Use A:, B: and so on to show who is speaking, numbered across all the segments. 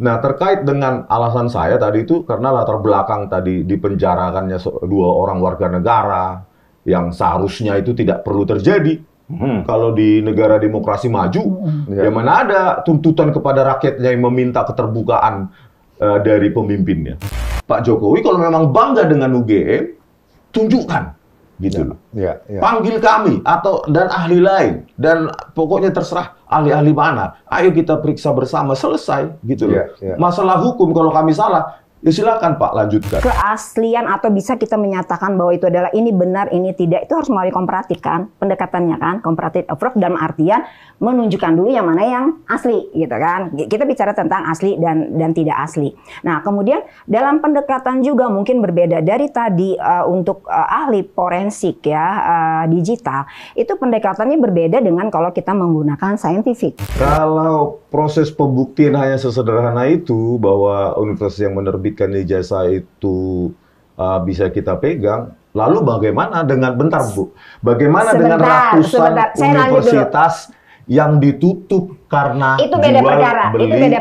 A: Nah, terkait dengan alasan saya tadi itu karena latar belakang tadi dipenjarakannya dua orang warga negara yang seharusnya itu tidak perlu terjadi. Kalau di negara demokrasi maju, ya mana ada tuntutan kepada rakyatnya yang meminta keterbukaan dari pemimpinnya. Pak Jokowi kalau memang bangga dengan UGM, tunjukkan. Gitu loh. Panggil kami dan ahli lain dan pokoknya terserah ahli-ahli mana. Ayo kita periksa bersama, selesai gitu loh. Masalah hukum kalau kami salah, ya silakan Pak lanjutkan.
B: Keaslian atau bisa kita menyatakan bahwa itu adalah ini benar, ini tidak, itu harus melalui komparatif kan, pendekatannya kan, comparative approach dalam artian menunjukkan dulu yang mana yang asli gitu kan. Kita bicara tentang asli dan tidak asli. Nah, kemudian dalam pendekatan juga mungkin berbeda dari tadi untuk ahli forensik ya digital, itu pendekatannya berbeda dengan kalau kita menggunakan scientific.
A: Kalau proses pembuktian hanya sesederhana itu bahwa universitas yang menerbitkan ijazah itu bisa kita pegang, lalu bagaimana dengan bagaimana dengan ratusan universitas yang ditutup karena
B: itu beda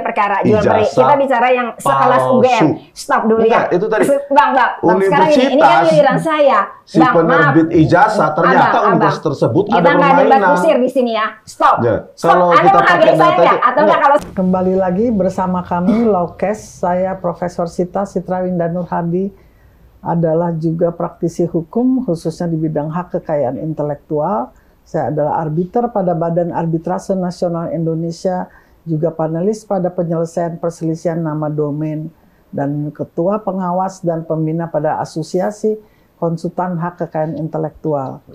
B: perkara, jual beli. Kita bicara yang sekelas UGM. Stop dulu ya.
A: Itu tadi.
B: Bang, sekarang ini kan giliran saya.
A: Si penerbit ijazah ternyata universitas tersebut ada permainan.
B: Kita nggak debat kusir di sini ya. Stop.
A: Ya,
B: Stop.
A: kalau
B: Anda
A: kita
B: menghargai saya nggak? Atau nggak kalau
C: kembali lagi bersama kami Laukes, saya Profesor Sita Citrawinda Nurhadi adalah juga praktisi hukum khususnya di bidang hak kekayaan intelektual. Saya adalah arbiter pada Badan Arbitrase Nasional Indonesia, juga panelis pada penyelesaian perselisihan nama domain, dan ketua pengawas dan pembina pada Asosiasi Konsultan Hak Kekayaan Intelektual.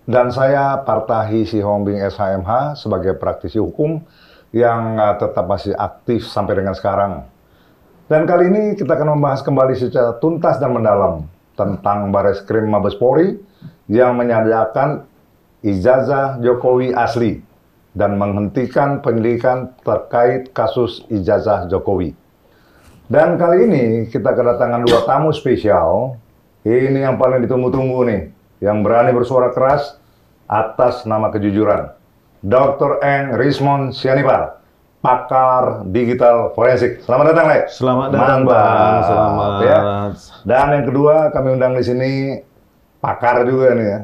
D: Dan saya Partahi Sihombing SHMH sebagai praktisi hukum yang tetap masih aktif sampai dengan sekarang. Dan kali ini kita akan membahas kembali secara tuntas dan mendalam tentang Bareskrim Mabes Polri yang menyediakan ijazah Jokowi asli dan menghentikan penyelidikan terkait kasus ijazah Jokowi. Dan kali ini kita kedatangan dua tamu spesial. Ini yang paling ditunggu-tunggu nih, yang berani bersuara keras atas nama kejujuran. Dr. Eng Rismond Sianipar, pakar digital forensik. Selamat datang, Le.
A: Selamat datang, Bang. Selamat.
D: Ya. Dan yang kedua kami undang di sini pakar juga nih ya,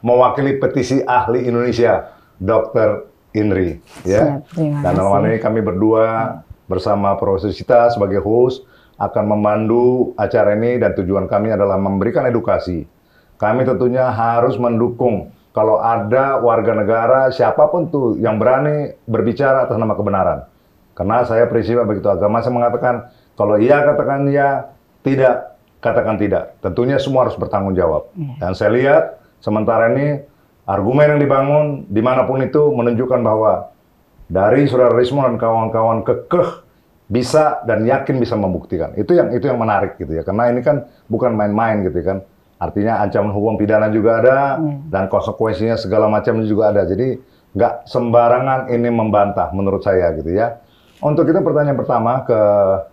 D: mewakili petisi ahli Indonesia, Dr. Indri. Ya. Dan dalam hal ini kami berdua bersama Profesor Sita sebagai host akan memandu acara ini dan tujuan kami adalah memberikan edukasi. Kami tentunya harus mendukung kalau ada warga negara siapapun tuh yang berani berbicara atas nama kebenaran. Karena saya prinsipnya begitu, agama saya mengatakan kalau iya katakan iya, tidak katakan tidak. Tentunya semua harus bertanggung jawab. Dan saya lihat sementara ini argumen yang dibangun dimanapun itu menunjukkan bahwa dari Saudara Rismond dan kawan-kawan kekeh bisa dan yakin bisa membuktikan. Itu yang menarik gitu ya. Karena ini kan bukan main-main gitu kan. Artinya ancaman hukum pidana juga ada dan konsekuensinya segala macam juga ada. Jadi nggak sembarangan ini membantah menurut saya gitu ya. Untuk itu pertanyaan pertama ke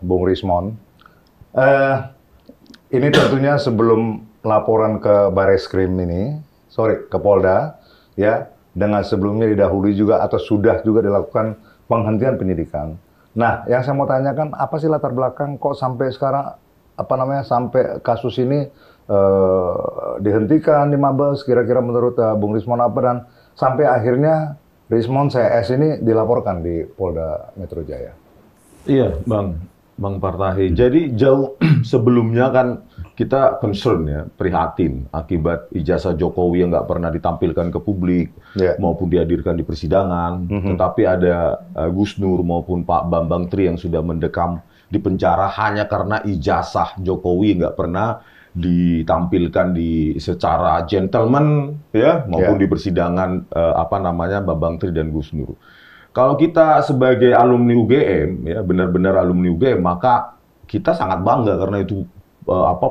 D: Bung Rismond. Ini tentunya sebelum laporan ke Bareskrim ini, ke Polda, ya, dengan sebelumnya didahului juga atau sudah juga dilakukan penghentian penyidikan. Nah, yang saya mau tanyakan, apa sih latar belakang kok sampai sekarang, sampai kasus ini dihentikan di Mabes, kira-kira menurut Bung Rismond apa, dan sampai akhirnya Rismond CS ini dilaporkan di Polda Metro Jaya?
A: Iya, Bang Partahi. Jadi jauh sebelumnya kan kita concern ya, prihatin akibat ijazah Jokowi yang nggak pernah ditampilkan ke publik maupun dihadirkan di persidangan. Tetapi ada Gus Nur maupun Pak Bambang Tri yang sudah mendekam di penjara hanya karena ijazah Jokowi nggak pernah ditampilkan secara gentleman ya maupun di persidangan Bambang Tri dan Gus Nur. Kalau kita sebagai alumni UGM, ya benar-benar alumni UGM, maka kita sangat bangga karena itu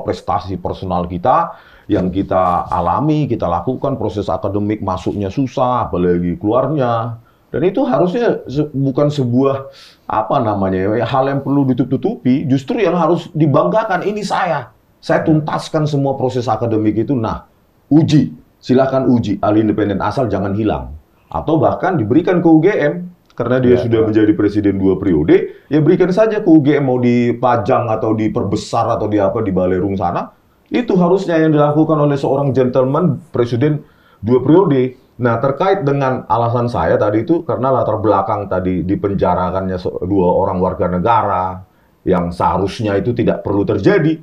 A: prestasi personal kita yang kita alami, kita lakukan, proses akademik masuknya susah, apalagi keluarnya. Dan itu harusnya bukan sebuah hal yang perlu ditutup-tutupi, justru yang harus dibanggakan. Ini saya tuntaskan semua proses akademik itu. Nah, uji, silakan uji, ahli independen asal jangan hilang. Atau bahkan diberikan ke UGM. karena dia sudah menjadi presiden 2 periode, ya berikan saja ke UGM mau dipajang atau diperbesar atau di apa di Balerung sana. Itu harusnya yang dilakukan oleh seorang gentleman presiden 2 periode. Nah, terkait dengan alasan saya tadi itu karena latar belakang tadi dipenjarakannya 2 orang warga negara yang seharusnya itu tidak perlu terjadi.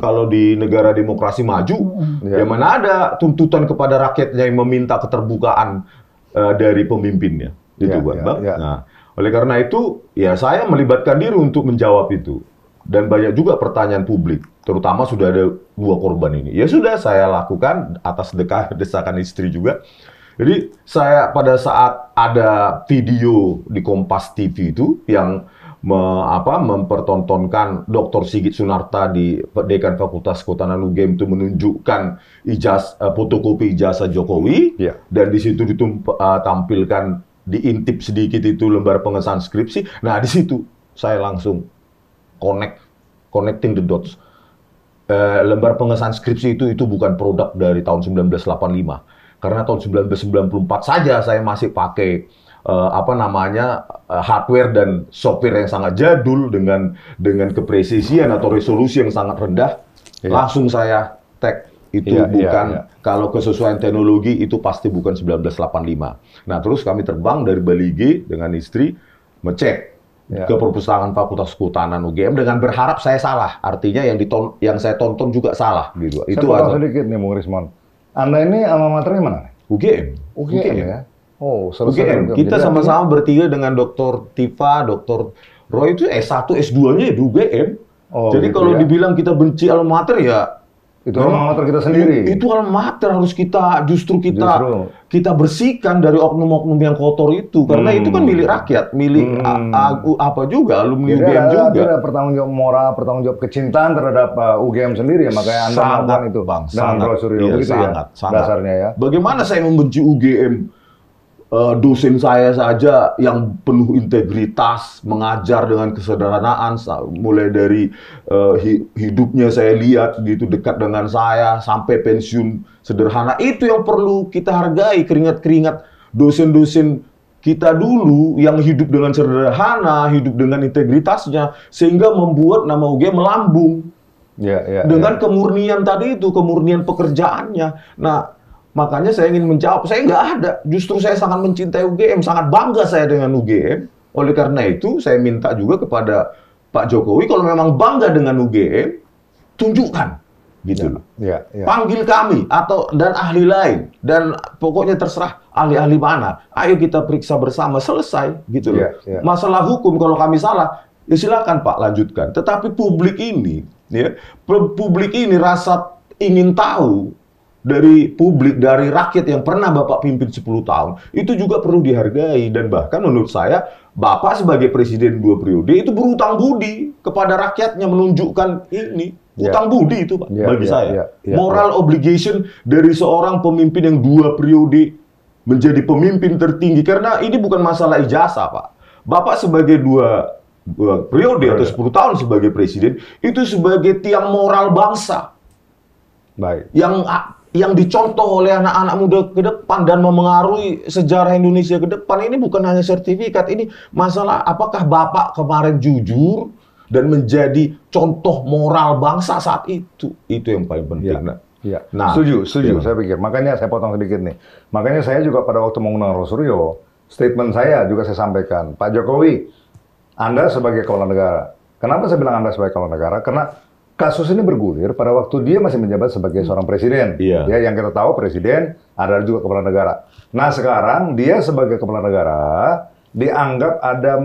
A: Kalau di negara demokrasi maju, ya mana ada tuntutan kepada rakyatnya yang meminta keterbukaan dari pemimpinnya, gitu Bang. Nah, oleh karena itu, ya saya melibatkan diri untuk menjawab itu. Dan banyak juga pertanyaan publik, terutama sudah ada 2 korban ini. Ya sudah, saya lakukan atas desakan istri juga. Jadi saya pada saat ada video di Kompas TV itu yang mempertontonkan Dr. Sigit Sunarta di Dekan Fakultas Kehutanan UGM itu menunjukkan fotokopi ijazah Jokowi, dan di situ ditampilkan diintip sedikit itu lembar pengesahan skripsi. Nah, di situ saya langsung connecting the dots. Lembar pengesahan skripsi itu bukan produk dari tahun 1985. Karena tahun 1994 saja saya masih pakai hardware dan software yang sangat jadul dengan kepresisian atau resolusi yang sangat rendah. Langsung saya tag itu kalau kesesuaian teknologi itu pasti bukan 1985. Nah, terus kami terbang dari Bali G dengan istri ngecek ke perpustakaan Fakultas Kehutanan UGM dengan berharap saya salah. Artinya yang saya tonton juga salah gitu.
D: Saya potong sedikit nih Bung Rismon. Anda ini alma maternya mana?
A: UGM.
D: UGM ya? Oh,
A: UGM. Kita sama-sama bertiga dengan Dr. Tifa, Dr. Roy itu S1, S2-nya di UGM. Jadi gitu kalau dibilang kita benci alma mater ya
D: itu alma mater kita sendiri.
A: Itu alma mater harus kita bersihkan dari oknum-oknum yang kotor itu, karena itu kan milik rakyat, milik alumni UGM juga.
D: Ada pertanggung jawab moral, pertanggung jawab kecintaan terhadap UGM sendiri ya, makanya Anda melakukan itu.
A: Bang,
D: dengan brosuri begitu ya, dasarnya ya.
A: Bagaimana saya membenci UGM? Dosen saya saja yang penuh integritas, mengajar dengan kesederhanaan, mulai dari hidupnya saya lihat gitu dekat dengan saya sampai pensiun sederhana. Itu yang perlu kita hargai, keringat-keringat dosen-dosen kita dulu yang hidup dengan sederhana, hidup dengan integritasnya, sehingga membuat nama UGM melambung dengan kemurnian tadi itu, kemurnian pekerjaannya. Nah, makanya saya ingin menjawab, saya nggak ada. Justru saya sangat mencintai UGM, sangat bangga saya dengan UGM. Oleh karena itu, saya minta juga kepada Pak Jokowi, kalau memang bangga dengan UGM, tunjukkan, gitu. Panggil kami dan ahli lain, dan pokoknya terserah ahli-ahli mana. Ayo kita periksa bersama, selesai, gitu loh. Masalah hukum, kalau kami salah, ya silakan Pak lanjutkan. Tetapi publik ini rasa ingin tahu dari publik, dari rakyat yang pernah Bapak pimpin 10 tahun, itu juga perlu dihargai. Dan bahkan menurut saya, Bapak sebagai presiden 2 periode itu berutang budi kepada rakyatnya, menunjukkan ini. Utang budi itu, Pak, bagi saya. Moral obligation dari seorang pemimpin yang 2 periode menjadi pemimpin tertinggi. Karena ini bukan masalah ijazah, Pak. Bapak sebagai 2 periode atau 10 tahun sebagai presiden, itu sebagai tiang moral bangsa. Yang dicontoh oleh anak-anak muda ke depan dan memengaruhi sejarah Indonesia ke depan. Ini bukan hanya sertifikat, ini masalah apakah Bapak kemarin jujur dan menjadi contoh moral bangsa saat itu. Itu yang paling penting.
D: Nah, setuju, saya pikir. Makanya saya potong sedikit nih. Makanya saya juga pada waktu mengundang Rosario, statement saya juga saya sampaikan, Pak Jokowi, Anda sebagai kepala negara. Kenapa saya bilang Anda sebagai kepala negara? Karena kasus ini bergulir pada waktu dia masih menjabat sebagai seorang presiden. Ya, yang kita tahu presiden adalah juga kepala negara. Nah, sekarang dia sebagai kepala negara dianggap ada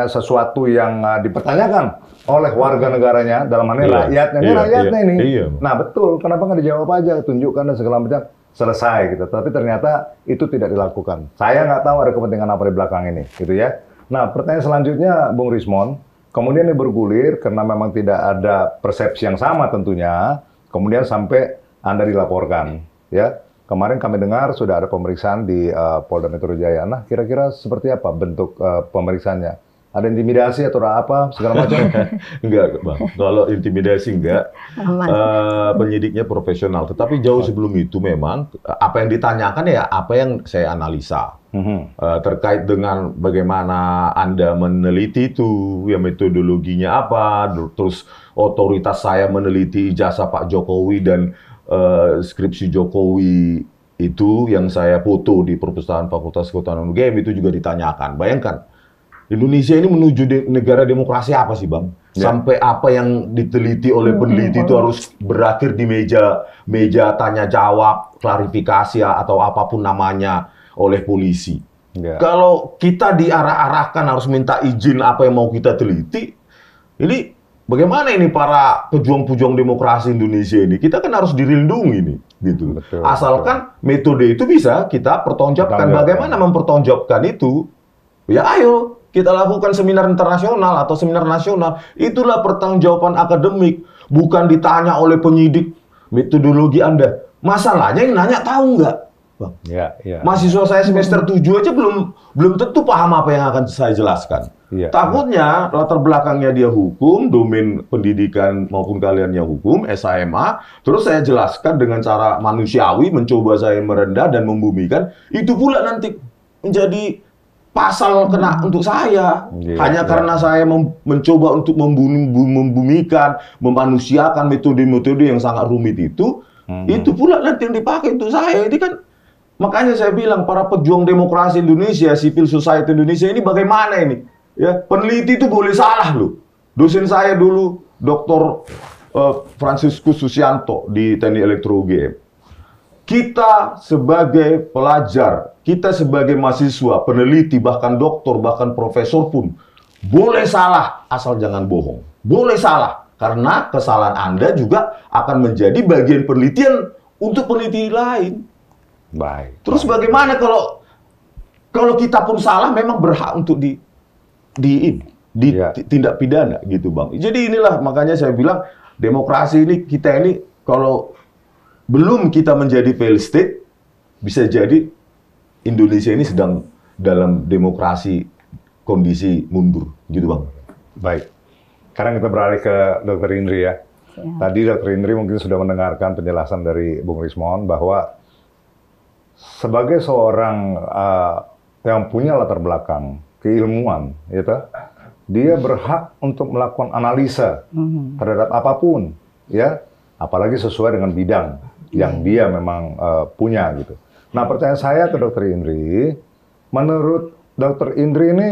D: sesuatu yang dipertanyakan oleh warga negaranya, dalam hal ini rakyatnya. Ini rakyatnya ini. Nah, betul. Kenapa nggak dijawab aja, tunjukkan dan segala macam, selesai gitu. Tapi ternyata itu tidak dilakukan. Saya nggak tahu ada kepentingan apa di belakang ini, gitu ya. Nah, pertanyaan selanjutnya, Bung Rismon. Kemudian ini bergulir karena memang tidak ada persepsi yang sama tentunya. Kemudian sampai Anda dilaporkan, ya. Kemarin kami dengar sudah ada pemeriksaan di Polda Metro Jaya. Nah, kira-kira seperti apa bentuk pemeriksaannya? Ada intimidasi atau apa segala macam?
A: Enggak, Bang. Kalau intimidasi enggak. Penyidiknya profesional. Tetapi jauh sebelum itu memang apa yang ditanyakan ya apa yang saya analisa terkait dengan bagaimana Anda meneliti itu, ya metodologinya apa, terus otoritas saya meneliti ijazah Pak Jokowi dan skripsi Jokowi itu yang saya foto di perpustakaan Fakultas Kehutanan UGM itu juga ditanyakan. Bayangkan, Indonesia ini menuju negara demokrasi apa sih, Bang? Ya. Sampai apa yang diteliti oleh peneliti itu harus berakhir di meja tanya jawab, klarifikasi atau apapun namanya oleh polisi. Ya. Kalau kita diarah-arahkan harus minta izin apa yang mau kita teliti, ini bagaimana ini para pejuang-pejuang demokrasi Indonesia ini? Kita kan harus dilindungi nih, gitu. Betul, asalkan metode itu bisa kita pertanggungjawabkan. Bagaimana mempertanggungjawabkan itu? Ya ayo. Kita lakukan seminar internasional atau seminar nasional. Itulah pertanggungjawaban akademik. Bukan ditanya oleh penyidik metodologi Anda. Masalahnya yang nanya tahu nggak? Bang. Ya. Mahasiswa saya semester 7 aja belum tentu paham apa yang akan saya jelaskan. Ya, takutnya latar belakangnya dia hukum, domain pendidikan maupun kaliannya hukum, SMA. Terus saya jelaskan dengan cara manusiawi, mencoba saya merendah dan membumikan. Itu pula nanti menjadi pasal kena untuk saya. Hanya karena saya mencoba untuk membumikan, memanusiakan metode-metode yang sangat rumit itu pula nanti yang dipakai untuk saya. Ini kan makanya saya bilang para pejuang demokrasi Indonesia, civil society Indonesia ini bagaimana ini? Ya, peneliti itu boleh salah loh. Dosen saya dulu Dr. Franciscus Susianto di Teknik Elektro UGM. Kita sebagai pelajar, kita sebagai mahasiswa, peneliti, bahkan doktor, bahkan profesor pun boleh salah, asal jangan bohong. Boleh salah, karena kesalahan Anda juga akan menjadi bagian penelitian untuk peneliti lain. Baik. Terus bagaimana kalau kita pun salah, memang berhak untuk tindak pidana gitu, Bang. Jadi inilah makanya saya bilang demokrasi ini kita ini kalau belum kita menjadi failed state, bisa jadi Indonesia ini sedang dalam demokrasi kondisi mundur, gitu Bang.
D: Baik. Sekarang kita beralih ke Dr. Indri ya. Tadi Dr. Indri mungkin sudah mendengarkan penjelasan dari Bung Rismon bahwa sebagai seorang yang punya latar belakang keilmuan, gitu, dia berhak untuk melakukan analisa terhadap apapun, ya, apalagi sesuai dengan bidang yang dia memang punya gitu. Nah, pertanyaan saya ke Dr. Indri, menurut Dr. Indri ini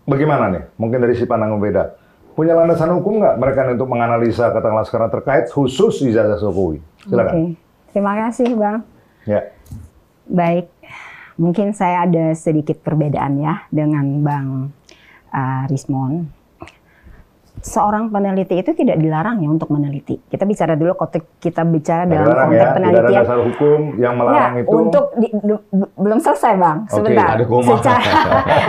D: bagaimana nih? Mungkin dari si pandang berbeda. Punya landasan hukum nggak mereka untuk menganalisa katakanlah sekarang terkait khusus ijazah Jokowi? Silakan.
B: Terima kasih, Bang.
D: Ya.
B: Baik, mungkin saya ada sedikit perbedaan ya dengan Bang Rismon. Seorang peneliti itu tidak dilarang ya untuk meneliti. Kita bicara dulu kita bicara dalam konteks penelitian.
D: Tidak ada dasar hukum yang melarang
B: ya,
D: itu.
B: Untuk belum selesai, Bang. Sebentar.
A: Ada koma.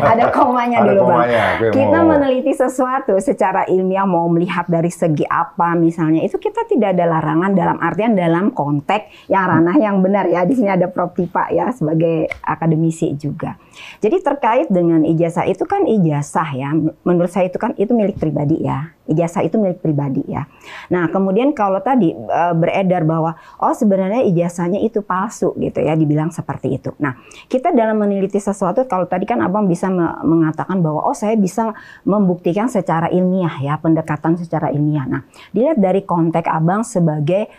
B: Ada komanya dulu, Bang. Kita
D: mau
B: meneliti sesuatu secara ilmiah, mau melihat dari segi apa misalnya, itu kita tidak ada larangan dalam artian dalam konteks yang ranah yang benar ya. Di sini ada Prof. Tipa ya sebagai akademisi juga. Jadi terkait dengan ijazah itu kan ijazah ya. Menurut saya itu kan itu milik pribadi ya. Ijazah itu milik pribadi ya. Nah, kemudian kalau tadi beredar bahwa oh sebenarnya ijazahnya itu palsu gitu ya, dibilang seperti itu. Nah, kita dalam meneliti sesuatu, kalau tadi kan Abang bisa mengatakan bahwa oh saya bisa membuktikan secara ilmiah ya, pendekatan secara ilmiah. Nah, dilihat dari konteks Abang sebagai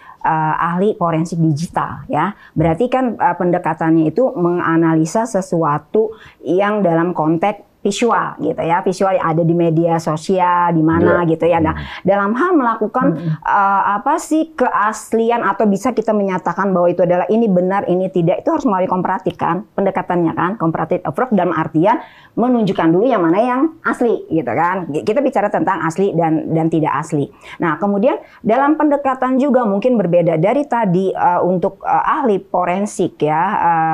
B: ahli forensik digital ya. Berarti kan pendekatannya itu menganalisa sesuatu yang dalam konteks visual gitu ya, visual ada di media sosial di mana gitu ya. Nah, dalam hal melakukan apa sih keaslian atau bisa kita menyatakan bahwa itu adalah ini benar ini tidak, itu harus melalui komparatif kan, pendekatannya kan, comparative approach dalam artian menunjukkan dulu yang mana yang asli gitu kan. Kita bicara tentang asli dan tidak asli. Nah, kemudian dalam pendekatan juga mungkin berbeda dari tadi untuk ahli forensik ya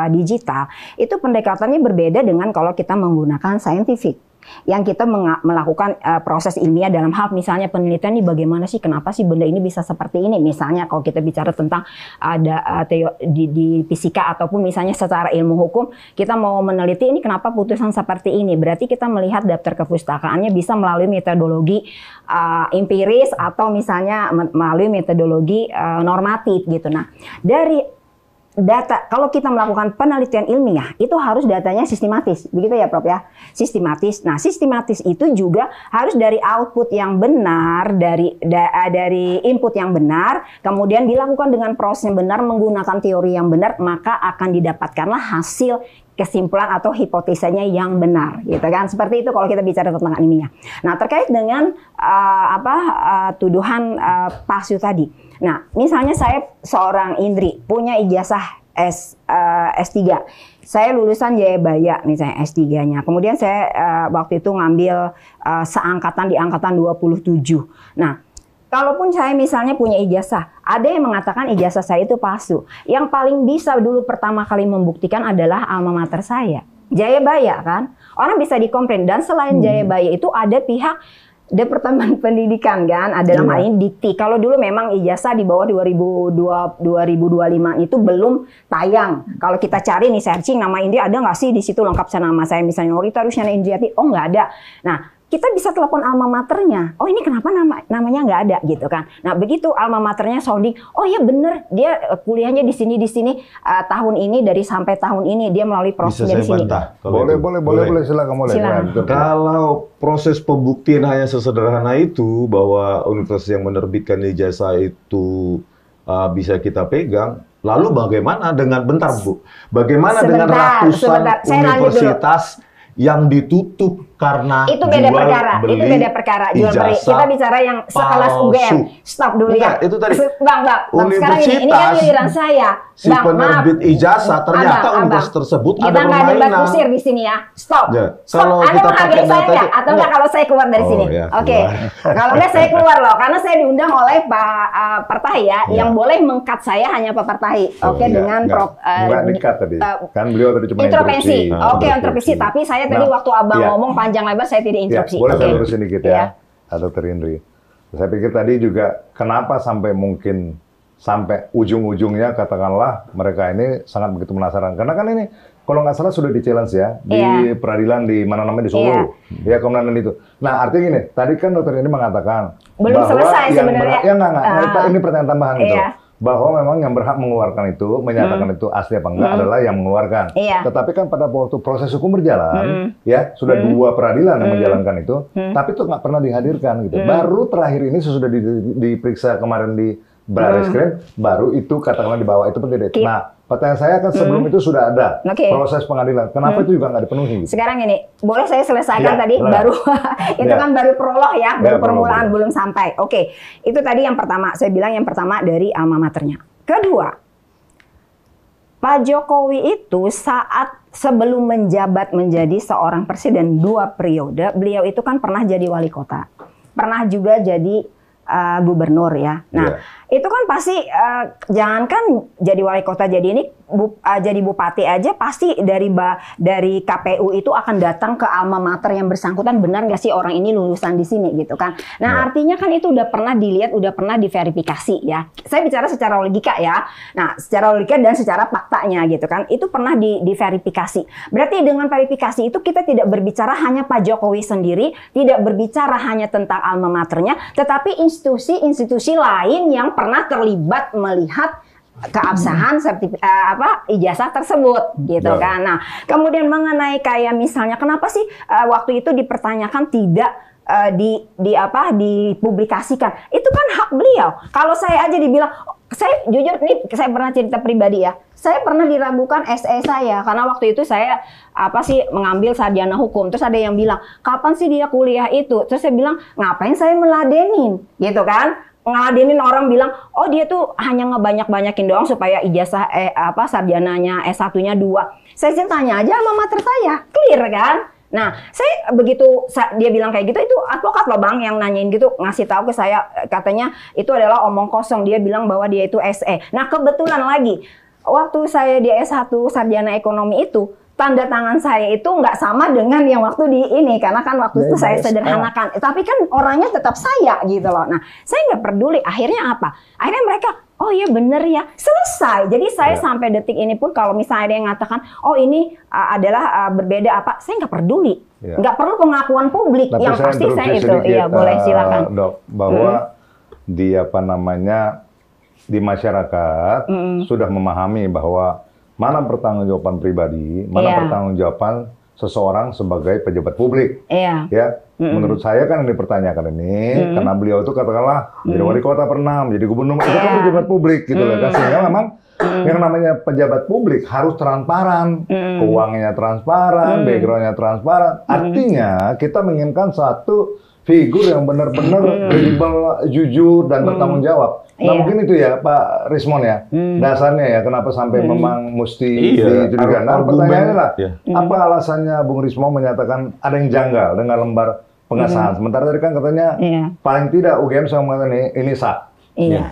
B: digital, itu pendekatannya berbeda dengan kalau kita menggunakan scientific. yang kita melakukan proses ilmiah dalam hal misalnya penelitian nih bagaimana sih, kenapa sih benda ini bisa seperti ini. Misalnya kalau kita bicara tentang ada di fisika ataupun misalnya secara ilmu hukum, kita mau meneliti ini kenapa putusan seperti ini. Berarti kita melihat daftar kepustakaannya bisa melalui metodologi empiris atau misalnya melalui metodologi normatif gitu. Nah, dari data, kalau kita melakukan penelitian ilmiah, itu harus datanya sistematis, begitu ya Prof ya, sistematis. Nah, sistematis itu juga harus dari output yang benar, dari input yang benar, kemudian dilakukan dengan proses yang benar, menggunakan teori yang benar, maka akan didapatkanlah hasil kesimpulan atau hipotesanya yang benar, gitu kan? Seperti itu kalau kita bicara tentang ilmiah. Nah, terkait dengan tuduhan palsu tadi. Nah, misalnya saya seorang Indri punya ijazah S3. Saya lulusan Jayabaya misalnya S3-nya. Kemudian saya waktu itu ngambil seangkatan di angkatan 27. Nah, kalaupun saya misalnya punya ijazah, ada yang mengatakan ijazah saya itu palsu. Yang paling bisa dulu pertama kali membuktikan adalah alma mater saya, Jayabaya kan. Orang bisa dikomplain, dan selain Jayabaya itu ada pihak Departemen Pendidikan kan, dalam hal ini Dikti. Kalau dulu memang ijazah di bawah 2025 itu belum tayang. Kalau kita cari nih searching nama Indri, ada nggak sih di situ lengkap nama saya misalnya Norita Rusyana Indriati? Oh nggak ada. Nah, kita bisa telepon alma maternya. Oh ini kenapa namanya nggak ada gitu kan? Nah begitu alma maternya sounding, oh iya bener dia kuliahnya di sini tahun ini dari sampai tahun ini dia melalui proses dari sini.
D: Boleh silakan.
A: Kalau proses pembuktian hanya sesederhana itu bahwa universitas yang menerbitkan ijazah itu bisa kita pegang, lalu bagaimana dengan Bagaimana dengan ratusan universitas yang ditutup karena
B: itu beda perkara jual beli. Kita bicara yang sekelas UGM. Stop dulu ya.
A: Itu tadi.
B: Bang, sekarang ini kan giliran saya.
A: Si penerbit ijazah ternyata universitas tersebut ada permainan.
B: Kita nggak debat kusir di sini ya. Stop.
A: Ya,
B: Stop. Anda menghargai saya nggak? Atau nggak kalau saya keluar dari sini? Oke. Kalau nggak saya keluar loh, karena saya diundang oleh Pak Partahi ya. Yang boleh meng-cut saya hanya Pak Partahi. Oke, dengan Prof.
D: Nggak di-cut tadi. Kan beliau tadi cuma
B: intervensi. Oke, intervensi. Tapi saya tadi waktu Abang ngomong panjang lebar saya tidak interupsi.
D: Boleh saya lurusin dikit ya, Dr. Indri. Saya pikir tadi juga kenapa sampai ujung-ujungnya katakanlah mereka ini sangat begitu penasaran. Karena kan ini kalau nggak salah sudah di-challenge ya di peradilan di mana namanya di Solo. Ya kemudian itu. Nah artinya gini, tadi kan Dr. Indri mengatakan
B: belum
D: bahwa
B: selesai sebenarnya.
D: Ini pertanyaan tambahan gitu. Bahwa memang yang berhak mengeluarkan itu, menyatakan itu asli apa enggak adalah yang mengeluarkan. Tetapi kan pada waktu proses hukum berjalan, ya sudah 2 peradilan yang menjalankan itu, tapi itu nggak pernah dihadirkan gitu. Baru terakhir ini sesudah diperiksa kemarin di Barreskrim, baru itu katakanlah dibawa itu penting. Nah, pertanyaan saya kan sebelum itu sudah ada proses pengadilan. Kenapa itu juga nggak dipenuhi? Gitu?
B: Sekarang ini, boleh saya selesaikan tadi? Baru itu kan baru prolog ya, baru permulaan belum sampai. Oke, itu tadi yang pertama. Saya bilang yang pertama dari alma maternya. Kedua, Pak Jokowi itu sebelum menjabat menjadi seorang presiden 2 periode, beliau itu kan pernah jadi wali kota, pernah juga jadi gubernur ya. Nah, itu kan pasti jangankan jadi wali kota, jadi jadi bupati aja pasti dari KPU itu akan datang ke alma mater yang bersangkutan, benar nggak sih orang ini lulusan di sini gitu kan. Nah, artinya kan itu udah pernah dilihat, udah pernah diverifikasi ya. Saya bicara secara logika ya. Nah, secara logika dan secara faktanya gitu kan. Itu pernah diverifikasi. Berarti dengan verifikasi itu kita tidak berbicara hanya Pak Jokowi sendiri, tidak berbicara hanya tentang alma maternya, tetapi institusi-institusi lain yang pernah terlibat melihat keabsahan ijazah tersebut gitu kan. Nah, kemudian mengenai kayak misalnya kenapa sih waktu itu dipertanyakan tidak dipublikasikan? Itu kan hak beliau. Kalau saya aja dibilang, saya jujur nih, saya pernah cerita pribadi ya. Saya pernah diragukan SE saya karena waktu itu saya mengambil sarjana hukum. Terus ada yang bilang, "Kapan sih dia kuliah itu?" Terus saya bilang, "Ngapain saya meladenin?" gitu kan. Ngeladenin orang bilang, "Oh, dia tuh hanya ngebanyak-banyakin doang supaya ijazah sarjananya S1-nya 2. Saya tanya aja sama mater saya, clear kan? Nah, saya begitu dia bilang kayak gitu, itu advokat loh Bang yang nanyain gitu, ngasih tahu ke saya, katanya itu adalah omong kosong. Dia bilang bahwa dia itu SE. Nah, kebetulan lagi waktu saya di S1 sarjana ekonomi itu, tanda tangan saya itu nggak sama dengan yang waktu di ini, karena kan waktu itu saya sederhanakan. Tapi kan orangnya tetap saya gitu loh. Nah, saya nggak peduli. Akhirnya apa? Akhirnya mereka, oh iya bener ya, selesai. Jadi saya sampai detik ini pun kalau misalnya ada yang mengatakan, oh ini adalah berbeda apa, saya nggak peduli. Nggak perlu pengakuan publik.
D: Tapi
B: yang pasti saya itu, iya boleh silakan.
D: Dok, bahwa di apa namanya di masyarakat sudah memahami bahwa mana pertanggungjawaban pribadi, mana pertanggungjawaban seseorang sebagai pejabat publik. Ya, menurut saya kan yang dipertanyakan ini karena beliau itu katakanlah menjadi wali kota pernah, menjadi gubernur, itu kan pejabat publik gitu loh. Sehingga memang yang namanya pejabat publik harus transparan, keuangannya transparan, backgroundnya transparan. Artinya kita menginginkan satu figur yang benar-benar kredibel, jujur dan bertanggung jawab. Nah mungkin itu ya Pak Rismon ya, dasarnya ya kenapa sampai memang mesti itu juga. Nah pertanyaannya lah, apa alasannya Bung Rismon menyatakan ada yang janggal dengan lembar pengesahan? Sementara tadi kan katanya paling tidak UGM sama mengatakan ini sah.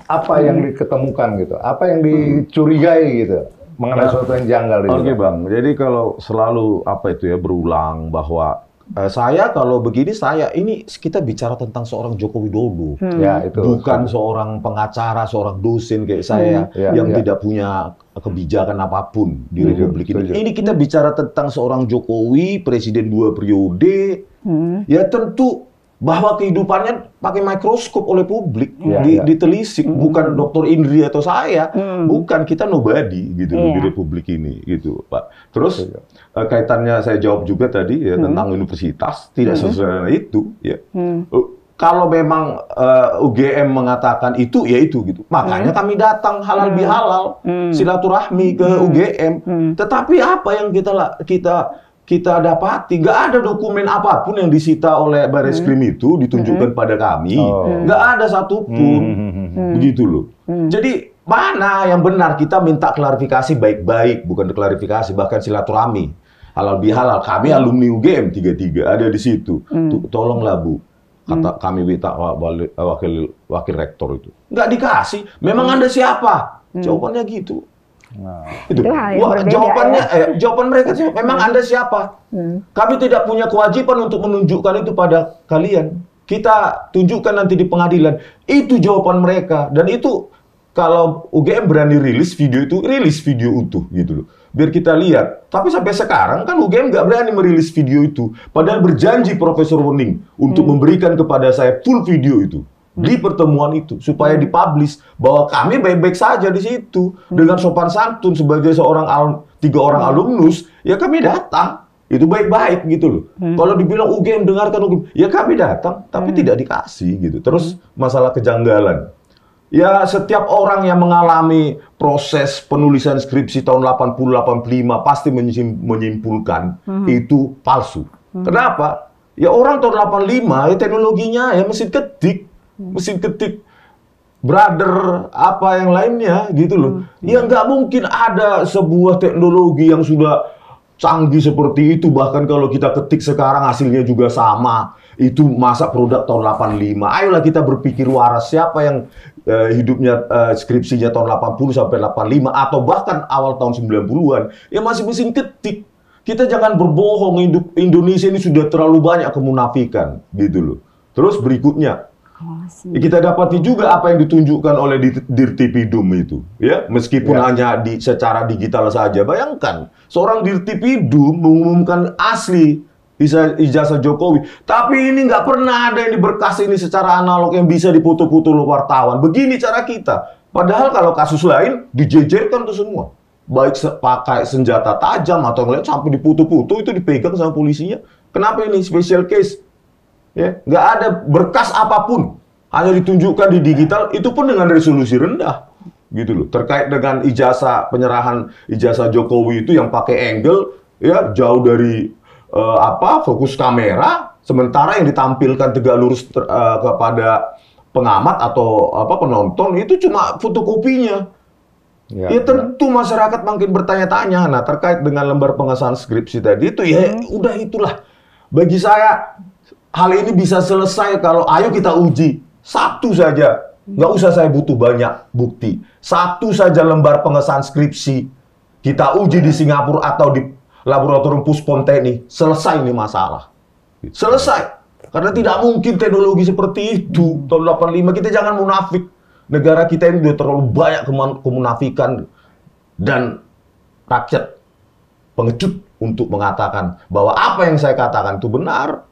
D: Apa yang diketemukan gitu? Apa yang dicurigai gitu mengenai sesuatu yang janggal?
A: Oke Bang, jadi kalau selalu apa itu ya berulang bahwa saya kalau begini ini kita bicara tentang seorang Joko Widodo, bukan seorang pengacara, seorang dosen kayak saya yang tidak punya kebijakan apapun di Republik ini. Ini kita bicara tentang seorang Jokowi, presiden 2 periode, ya tentu bahwa kehidupannya pakai mikroskop oleh publik, ditelisik, bukan Dr. Indri atau saya, bukan, kita nobody gitu di Republik ini gitu Pak. Terus kaitannya saya jawab juga tadi ya tentang universitas, tidak sesuai dengan itu ya. Kalau memang UGM mengatakan itu ya itu gitu, makanya kami datang halal bihalal silaturahmi ke UGM. Tetapi apa yang kita dapati, nggak ada dokumen apapun yang disita oleh Bareskrim itu ditunjukkan pada kami, nggak ada satupun, begitu loh. Jadi mana yang benar, kita minta klarifikasi baik-baik, bukan klarifikasi, bahkan silaturahmi, halal bihalal. Kami alumni UGM 33 ada di situ, tolonglah Bu, kata kami minta wakil rektor itu, nggak dikasih. Memang Anda siapa? Jawabannya gitu.
B: Nah, itu berbeda,
A: jawaban mereka sih, memang Anda siapa? Kami tidak punya kewajiban untuk menunjukkan itu pada kalian. Kita tunjukkan nanti di pengadilan. Itu jawaban mereka. Dan itu kalau UGM berani rilis video utuh gitu loh. Biar kita lihat. Tapi sampai sekarang kan UGM nggak berani merilis video itu. Padahal berjanji Profesor Wening untuk memberikan kepada saya full video itu. Di pertemuan itu supaya dipublish bahwa kami baik-baik saja di situ dengan sopan santun sebagai seorang 3 orang alumnus, ya kami datang itu baik-baik gitu loh. Kalau dibilang UGM dengarkan UGM, ya kami datang tapi tidak dikasih gitu. Terus masalah kejanggalan, ya setiap orang yang mengalami proses penulisan skripsi tahun 80-85 pasti menyimpulkan itu palsu. Kenapa? Ya orang tahun 85 ya teknologinya ya mesin ketik Brother apa yang lainnya gitu loh. Ya nggak mungkin ada sebuah teknologi yang sudah canggih seperti itu, bahkan kalau kita ketik sekarang hasilnya juga sama. Itu masa produk tahun 85. Ayolah kita berpikir waras, siapa yang hidupnya skripsinya tahun 80 sampai 85 atau bahkan awal tahun 90-an ya masih mesin ketik. Kita jangan berbohong, Indonesia ini sudah terlalu banyak kemunafikan gitu loh. Terus berikutnya kita dapati juga apa yang ditunjukkan oleh Dirtipidum itu, ya meskipun hanya secara digital saja. Bayangkan seorang Dirtipidum mengumumkan asli ijazah Jokowi, tapi ini nggak pernah ada yang diberkas ini secara analog yang bisa dipoto-foto oleh wartawan. Begini cara kita. Padahal kalau kasus lain dijejerkan tuh semua, baik pakai senjata tajam atau yang lain sampai dipoto-foto itu dipegang sama polisinya. Kenapa ini special case? Ya, nggak ada berkas apapun, hanya ditunjukkan di digital, itu pun dengan resolusi rendah, gitu loh. Terkait dengan penyerahan ijazah Jokowi itu yang pakai angle, ya jauh dari fokus kamera, sementara yang ditampilkan tegak lurus kepada pengamat atau penonton itu cuma fotokopinya. Ya tentu masyarakat makin bertanya-tanya. Nah terkait dengan lembar pengesahan skripsi tadi itu ya udah itulah. Bagi saya hal ini bisa selesai kalau ayo kita uji. Satu saja. Nggak usah saya butuh banyak bukti. Satu saja lembar pengesahan skripsi. Kita uji di Singapura atau di laboratorium Pusponteni, selesai ini masalah. Selesai. Karena tidak mungkin teknologi seperti itu. Tahun 85 kita jangan munafik. Negara kita ini sudah terlalu banyak kemunafikan dan rakyat pengecut untuk mengatakan bahwa apa yang saya katakan itu benar.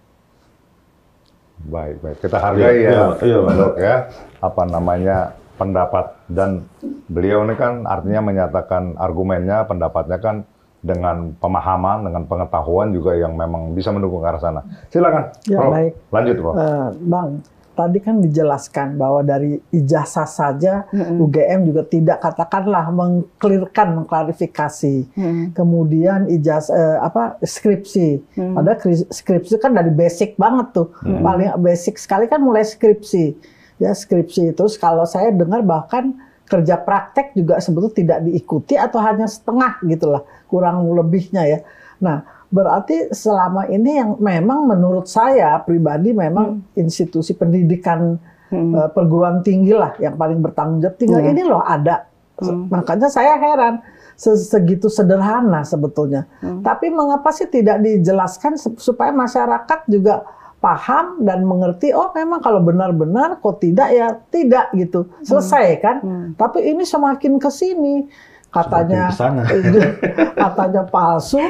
D: Baik, baik. Kita hargai Dok, ya. Apa namanya pendapat, dan beliau ini kan artinya menyatakan argumennya, pendapatnya kan dengan pemahaman, dengan pengetahuan juga yang memang bisa mendukung ke arah sana. Silakan,
C: ya,
D: Prof.
C: Baik.
D: Lanjut, Prof.
C: Bang, tadi kan dijelaskan bahwa dari ijazah saja UGM juga tidak, katakanlah, mengklarifikasi. Kemudian ijazah skripsi. Ada skripsi kan dari basic banget tuh. Paling basic sekali kan mulai skripsi. Ya, skripsi. Terus kalau saya dengar bahkan kerja praktek juga sebetulnya tidak diikuti atau hanya setengah gitulah, kurang lebihnya ya. Nah, berarti selama ini yang memang menurut saya pribadi memang institusi pendidikan perguruan tinggi lah yang paling bertanggung jawab. Tinggal ini loh ada. Makanya saya heran segitu sederhana sebetulnya. Tapi mengapa sih tidak dijelaskan supaya masyarakat juga paham dan mengerti, oh memang kalau benar-benar, kok tidak ya tidak gitu. Selesai kan? Tapi ini semakin ke sini katanya katanya palsu,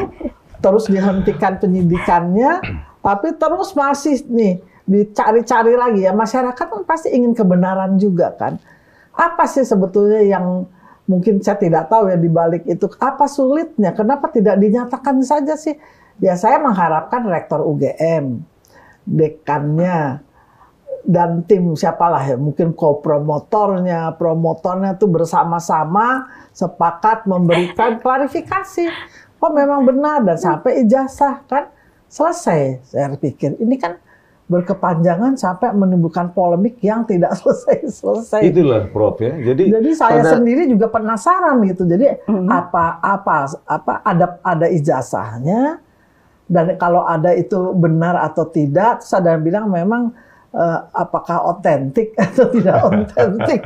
C: terus dihentikan penyidikannya, tapi terus masih nih dicari-cari lagi ya. Masyarakat kan pasti ingin kebenaran juga kan. Apa sih sebetulnya yang mungkin saya tidak tahu ya di balik itu, apa sulitnya? Kenapa tidak dinyatakan saja sih? Ya saya mengharapkan rektor UGM, dekannya, dan tim siapalah ya, mungkin promotornya tuh bersama-sama sepakat memberikan klarifikasi. Oh memang benar, dan sampai ijazah kan selesai. Saya pikir ini kan berkepanjangan sampai menimbulkan polemik yang tidak selesai.
A: Itulah Prof ya. Jadi
C: saya sendiri juga penasaran gitu. Jadi ada ijazahnya, dan kalau ada itu benar atau tidak, terus ada yang bilang memang apakah otentik atau tidak otentik.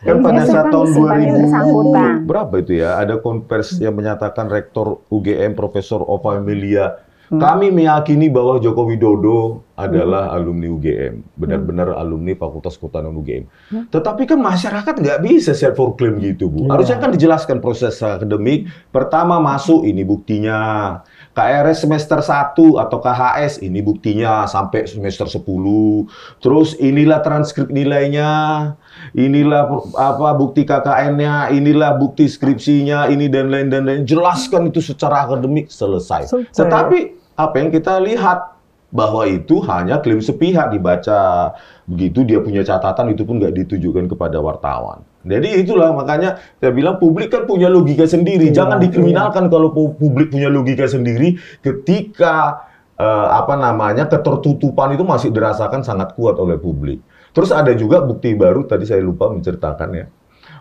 A: Kan pada saat tahun 2000 berapa itu ya, ada konversi yang menyatakan Rektor UGM Profesor Ova Emilia, kami meyakini bahwa Joko Widodo adalah alumni UGM, benar-benar alumni Fakultas Kehutanan UGM. Tetapi kan masyarakat nggak bisa self proclaim gitu, Bu. Harusnya kan dijelaskan proses akademik. Pertama masuk, ini buktinya. KRS semester 1 atau KHS, ini buktinya sampai semester 10. Terus inilah transkrip nilainya, inilah bukti KKN-nya, inilah bukti skripsinya, ini dan lain-lain. Jelaskan itu secara akademik, selesai. Tetapi apa yang kita lihat bahwa itu hanya klaim sepihak, dibaca begitu, dia punya catatan, itu pun nggak ditujukan kepada wartawan. Jadi itulah makanya saya bilang publik kan punya logika sendiri. Jangan dikriminalkan kalau publik punya logika sendiri ketika ketertutupan itu masih dirasakan sangat kuat oleh publik. Terus ada juga bukti baru, tadi saya lupa menceritakan ya,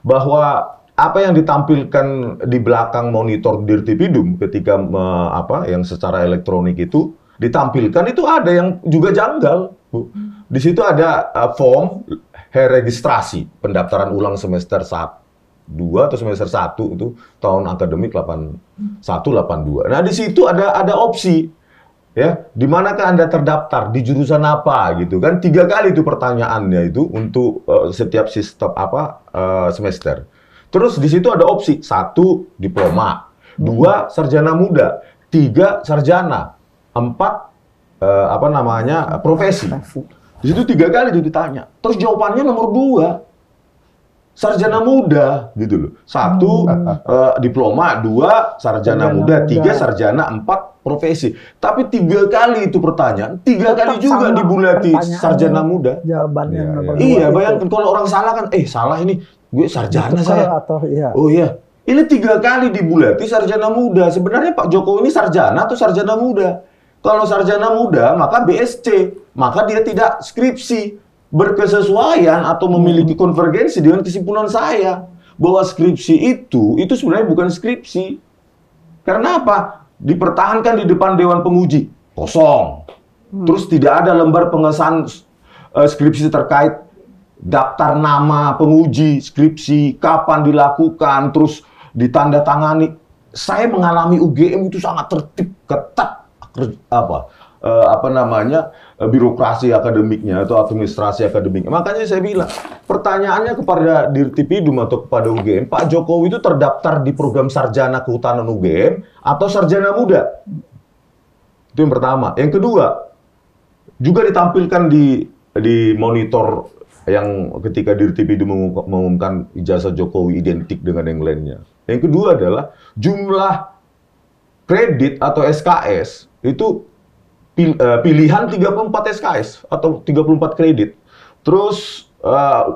A: bahwa apa yang ditampilkan di belakang monitor Dirtipidum ketika yang secara elektronik itu ditampilkan, itu ada yang juga janggal, Bu. Di situ ada form registrasi pendaftaran ulang semester 2 atau semester 1 itu tahun akademik 81-82. Nah, di situ ada opsi ya, di manakah Anda terdaftar, di jurusan apa gitu kan. 3 kali itu pertanyaannya itu untuk setiap sistem semester. Terus di situ ada opsi 1 diploma, 2 sarjana muda, 3 sarjana, 4 profesi. Di situ 3 kali itu ditanya. Terus jawabannya nomor 2. Sarjana muda gitu loh. 1 diploma, 2 sarjana muda, 3 sarjana, 4 profesi. Tapi 3 kali itu pertanyaan, 3 kali juga dibulati sarjana muda.
C: Jawabannya nomor 2.
A: Iya, bayangkan kalau orang salah kan, salah ini, gue sarjana saya. Oh iya. Ini 3 kali dibulati sarjana muda. Sebenarnya Pak Jokowi ini sarjana atau sarjana muda? Kalau sarjana muda, maka BSc, maka dia tidak skripsi, berkesesuaian atau memiliki konvergensi dengan kesimpulan saya bahwa skripsi itu sebenarnya bukan skripsi. Karena apa? Dipertahankan di depan Dewan Penguji, kosong. Terus tidak ada lembar pengesahan skripsi terkait daftar nama penguji skripsi, kapan dilakukan, terus ditandatangani. saya mengalami UGM itu sangat tertib, ketat, birokrasi akademiknya atau administrasi akademiknya. Makanya saya bilang, pertanyaannya kepada Dirtipidum atau kepada UGM, Pak Jokowi itu terdaftar di program sarjana kehutanan UGM atau sarjana muda? Itu yang pertama. Yang kedua, juga ditampilkan di monitor yang ketika Dirtipidum mengumumkan ijazah Jokowi identik dengan yang lainnya. Yang kedua adalah jumlah kredit atau SKS itu pilihan 34 SKS atau 34 kredit. Terus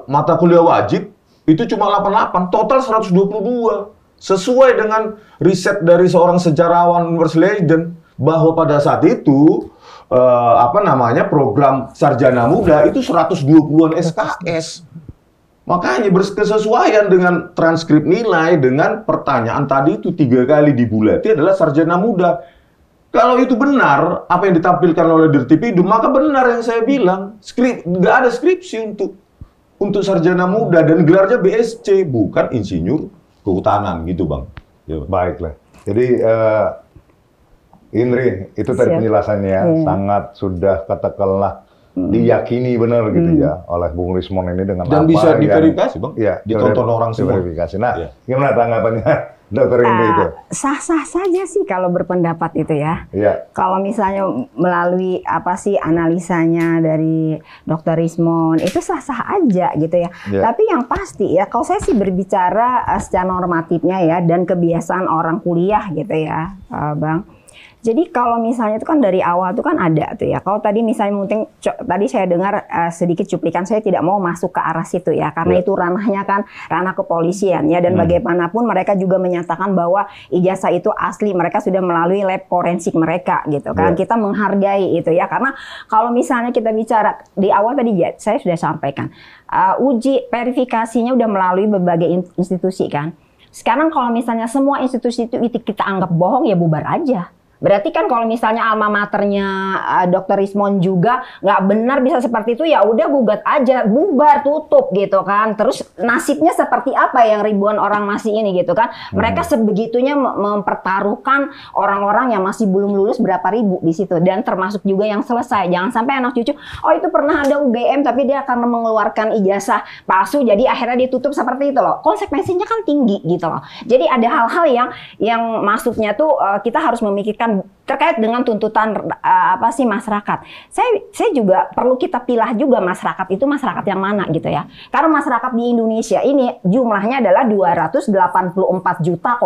A: mata kuliah wajib itu cuma 88, total 122. Sesuai dengan riset dari seorang sejarawan Universe Legend bahwa pada saat itu program sarjana muda itu 120-an SKS. Makanya berkesesuaian dengan transkrip nilai dengan pertanyaan tadi itu 3 kali dibulati adalah sarjana muda. Kalau itu benar, apa yang ditampilkan oleh Dirtipidum, maka benar yang saya bilang. Nggak ada skripsi untuk sarjana muda, dan gelarnya BSc, bukan insinyur kehutanan, gitu Bang. Ya.
D: Baiklah. Jadi, Indri, itu tadi penjelasannya, sangat sudah katakanlah diyakini benar gitu ya, oleh Bung Rismon ini dengan
A: dan
D: apa
A: bisa diverifikasi Bang,
D: ya,
A: ditonton orang semua.
D: Diverifikasi. Nah, gimana tanggapannya? Dokter Indri itu?
B: Sah-sah saja sih kalau berpendapat itu ya.
D: Iya.
B: Kalau misalnya melalui analisanya dari Dokter Rismon itu sah-sah aja gitu ya. Tapi yang pasti ya, kalau saya sih berbicara secara normatifnya ya dan kebiasaan orang kuliah gitu ya, Bang. Jadi kalau misalnya itu kan dari awal itu kan ada tuh ya. Kalau tadi misalnya mungkin tadi saya dengar sedikit cuplikan, saya tidak mau masuk ke arah situ ya, karena itu ranahnya kan ranah kepolisian ya, dan bagaimanapun mereka juga menyatakan bahwa ijazah itu asli, mereka sudah melalui lab forensik mereka gitu kan. Kita menghargai itu ya, karena kalau misalnya kita bicara di awal tadi ya, saya sudah sampaikan uji verifikasinya udah melalui berbagai institusi kan. Sekarang kalau misalnya semua institusi itu kita anggap bohong ya bubar aja. Berarti kan kalau misalnya alma maternya Dokter Rismon juga nggak benar bisa seperti itu, ya udah gugat aja, bubar, tutup gitu kan. Terus nasibnya seperti apa yang ribuan orang masih ini gitu kan. Mereka sebegitunya mempertaruhkan orang-orang yang masih belum lulus berapa ribu di situ, dan termasuk juga yang selesai. Jangan sampai anak cucu, oh itu pernah ada UGM tapi dia akan mengeluarkan ijazah palsu, jadi akhirnya ditutup seperti itu loh. Konsekuensinya kan tinggi gitu loh. Jadi ada hal-hal yang masuknya tuh kita harus memikirkan terkait dengan tuntutan masyarakat. Saya juga perlu kita pilah juga masyarakat itu masyarakat yang mana gitu ya. Karena masyarakat di Indonesia ini jumlahnya adalah 284,4 juta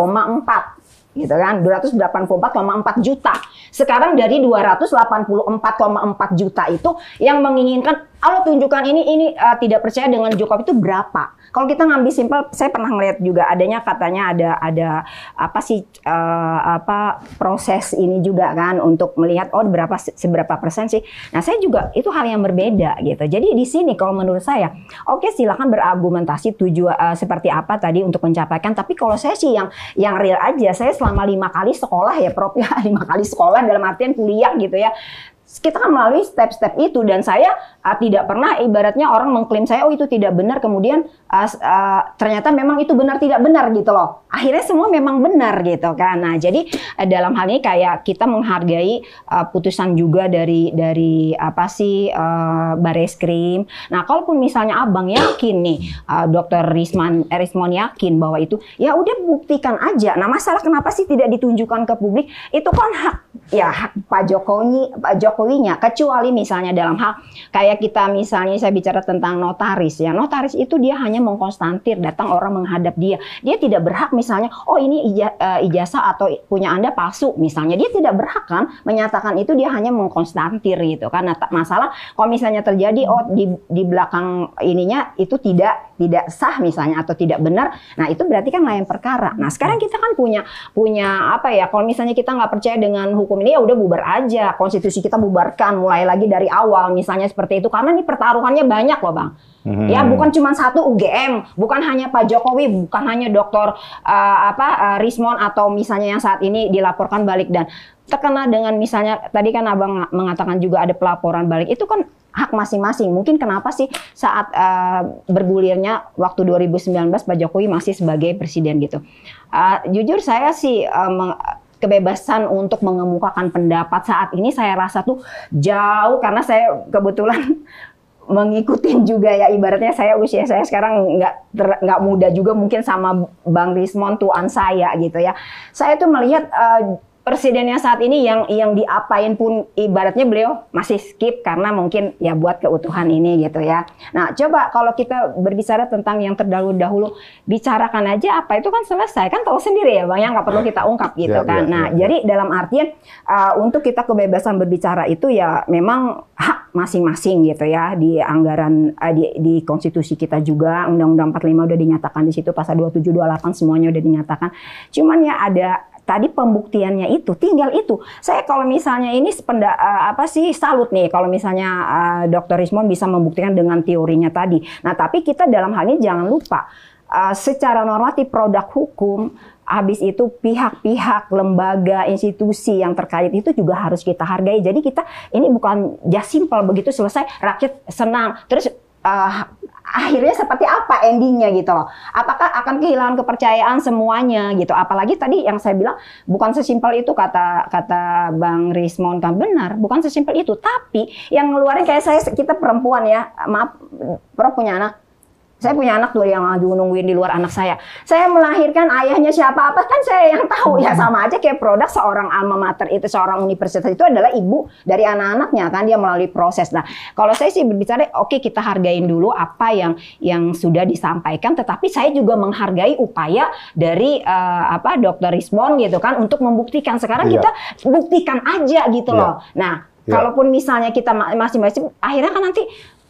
B: gitu kan, 284,4 juta. Sekarang dari 284,4 juta itu yang menginginkan, Allah tunjukkan ini tidak percaya dengan Jokowi itu berapa? Kalau kita ngambil simpel, saya pernah ngeliat juga adanya katanya ada proses ini juga kan untuk melihat seberapa persen sih. Nah, saya juga itu hal yang berbeda gitu. Jadi di sini kalau menurut saya, oke, silakan berargumentasi seperti apa tadi untuk mencapaikan. Tapi kalau saya sih yang real aja, saya selama 5 kali sekolah ya, Prof ya, 5 kali sekolah dalam artian kuliah gitu ya. Kita kan melalui step-step itu, dan saya tidak pernah ibaratnya orang mengklaim saya, oh itu tidak benar, kemudian ternyata memang itu benar tidak benar gitu loh. Akhirnya semua memang benar gitu kan. Nah, jadi dalam hal ini kayak kita menghargai putusan juga dari Bareskrim. Nah, kalaupun misalnya Abang yakin nih, Dokter Rismon yakin bahwa itu, ya udah buktikan aja. Nah, masalah kenapa sih tidak ditunjukkan ke publik? Itu kan hak Pak Jokowinya, kecuali misalnya dalam hal kayak kita misalnya saya bicara tentang notaris ya. Notaris itu dia hanya mengkonstatir, datang orang menghadap dia. Dia tidak berhak misalnya, oh ini ijazah atau punya Anda palsu misalnya. Dia tidak berhak kan menyatakan itu, dia hanya mengkonstatir gitu kan. Nah, masalah kalau misalnya terjadi di belakang ininya itu tidak sah misalnya atau tidak benar. Nah, itu berarti kan lain perkara. Nah, sekarang kita kan punya kalau misalnya kita nggak percaya dengan hukum ini, ya udah bubar aja, konstitusi kita bubarkan, mulai lagi dari awal misalnya seperti itu, karena ini pertaruhannya banyak loh Bang. Ya, bukan cuma satu UGM, bukan hanya Pak Jokowi, bukan hanya Dokter Rismon atau misalnya yang saat ini dilaporkan balik dan terkena dengan misalnya tadi kan Abang mengatakan juga ada pelaporan balik, itu kan hak masing-masing. Mungkin kenapa sih saat bergulirnya waktu 2019 Pak Jokowi masih sebagai presiden gitu. Jujur saya sih kebebasan untuk mengemukakan pendapat saat ini saya rasa tuh jauh, karena saya kebetulan mengikutin juga ya, ibaratnya usia saya sekarang nggak muda juga mungkin sama Bang Rismon tuan saya gitu ya. Saya tuh melihat presidennya saat ini yang diapain pun ibaratnya beliau masih skip karena mungkin ya buat keutuhan ini gitu ya. Nah, coba kalau kita berbicara tentang yang terdahulu bicarakan aja apa itu kan selesai, kan tahu sendiri ya Bang, yang nggak perlu kita ungkap gitu kan. Nah, jadi dalam artian untuk kita kebebasan berbicara itu ya memang hak masing-masing gitu ya, di anggaran di konstitusi kita juga Undang-Undang 45 udah dinyatakan di situ, pasal 27 28 semuanya udah dinyatakan. Cuman ya ada tadi pembuktiannya itu, tinggal itu. Saya kalau misalnya ini salut nih kalau misalnya Dr. Rismon bisa membuktikan dengan teorinya tadi. Nah, tapi kita dalam hal ini jangan lupa secara normatif produk hukum, habis itu pihak-pihak, lembaga, institusi yang terkait itu juga harus kita hargai. Jadi kita ini bukan just simple begitu selesai rakyat senang terus akhirnya seperti apa endingnya gitu loh. Apakah akan kehilangan kepercayaan semuanya gitu. Apalagi tadi yang saya bilang bukan sesimpel itu kata Bang Rismon kan benar, bukan sesimpel itu. Tapi yang ngeluarin kayak kita perempuan ya, maaf, Prof punya anak. Saya punya anak tuh yang nungguin di luar anak saya. Saya melahirkan ayahnya siapa apa kan saya yang tahu ya, sama aja kayak produk seorang alma mater itu, seorang universitas itu adalah ibu dari anak-anaknya kan, dia melalui proses. Nah, kalau saya sih berbicara oke, kita hargain dulu apa yang sudah disampaikan, tetapi saya juga menghargai upaya dari Dr. Rismon gitu kan untuk membuktikan. Sekarang kita buktikan aja gitu loh. Nah, kalaupun misalnya kita masing-masing akhirnya kan nanti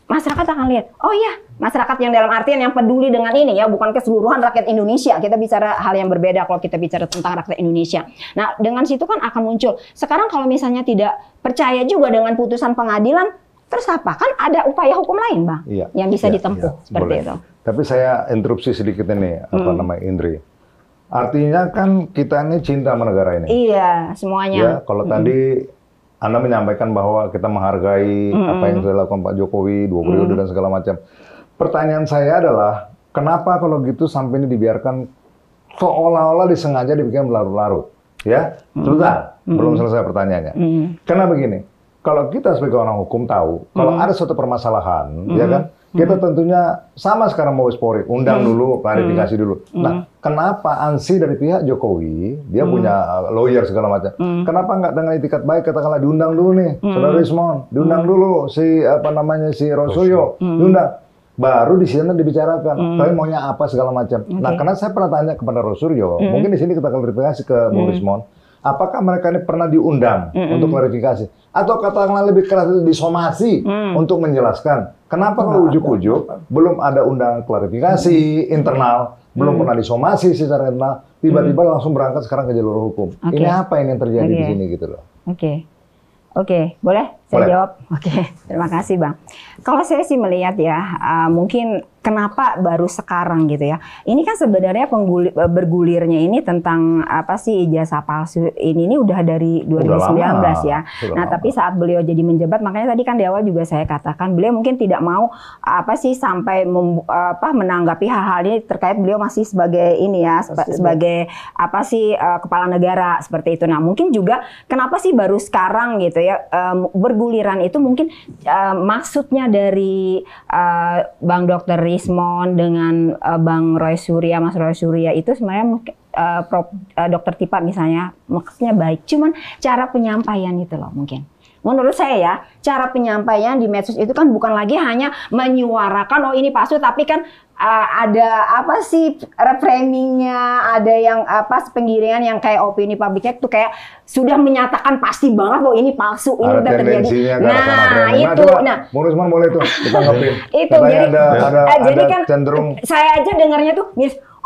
B: masyarakat akan lihat, oh iya, masyarakat yang dalam artian yang peduli dengan ini ya, bukan keseluruhan rakyat Indonesia. Kita bicara hal yang berbeda kalau kita bicara tentang rakyat Indonesia. Nah, dengan situ kan akan muncul. Sekarang kalau misalnya tidak percaya juga dengan putusan pengadilan, terus apa? Kan ada upaya hukum lain, Bang, yang bisa ditempuh seperti itu.
D: Tapi saya interupsi sedikit ini, namanya Indri. Artinya kan kita ini cinta sama negara ini.
B: Iya, semuanya.
D: Ya, kalau tadi Anda menyampaikan bahwa kita menghargai apa yang sudah dilakukan Pak Jokowi, 2 periode dan segala macam. Pertanyaan saya adalah, kenapa kalau gitu sampai ini dibiarkan seolah-olah disengaja dibikin berlarut-larut? Ya, sebentar, belum selesai pertanyaannya. Karena begini, kalau kita sebagai orang hukum tahu, kalau ada suatu permasalahan, ya kan, kita tentunya sama sekarang mau Polri, undang dulu, klarifikasi dulu. Nah, kenapa ANSI dari pihak Jokowi, dia punya lawyer segala macam, kenapa nggak dengan itikat baik katakanlah diundang dulu nih, Saudara Rismon, diundang dulu si Rosuryo, diundang, baru di sini dibicarakan, kalian maunya apa segala macam. Nah, karena saya pernah tanya kepada Rosuryo, mungkin di sini kita klarifikasi ke Bung Rismon, apakah mereka ini pernah diundang untuk klarifikasi? Atau katakanlah lebih keras itu disomasi untuk menjelaskan kenapa kalau ujuk-ujuk belum ada undangan klarifikasi internal, belum pernah disomasi secara internal, tiba-tiba langsung berangkat sekarang ke jalur hukum. Ini apa yang terjadi di sini gitu loh.
B: Oke, boleh saya jawab? Oke, terima kasih Bang. Kalau saya sih melihat ya, mungkin kenapa baru sekarang gitu ya. Ini kan sebenarnya bergulirnya ini tentang apa sih ijazah palsu ini udah dari 2019 ya. Nah, tapi saat beliau jadi menjabat, makanya tadi kan di awal juga saya katakan beliau mungkin tidak mau sampai menanggapi hal-hal ini terkait beliau masih sebagai ini ya, sebagai kepala negara seperti itu. Nah, mungkin juga kenapa sih baru sekarang gitu ya berguliran itu mungkin maksudnya dari Bang Dr. Rismon dengan Bang Roy Surya, Mas Roy Surya itu sebenarnya Dr. Tipa misalnya maksudnya baik, cuman cara penyampaian itu loh mungkin. Menurut saya ya, cara penyampaian di medsos itu kan bukan lagi hanya menyuarakan oh ini palsu, tapi kan ada reframingnya, ada yang penggiringan yang kayak opini publiknya itu kayak sudah menyatakan pasti banget bahwa ini palsu, ini udah terjadi. Nah, itu.
D: Bung Rismon boleh tuh kita ngopin.
B: Itu jadi kan cenderung saya aja dengarnya tuh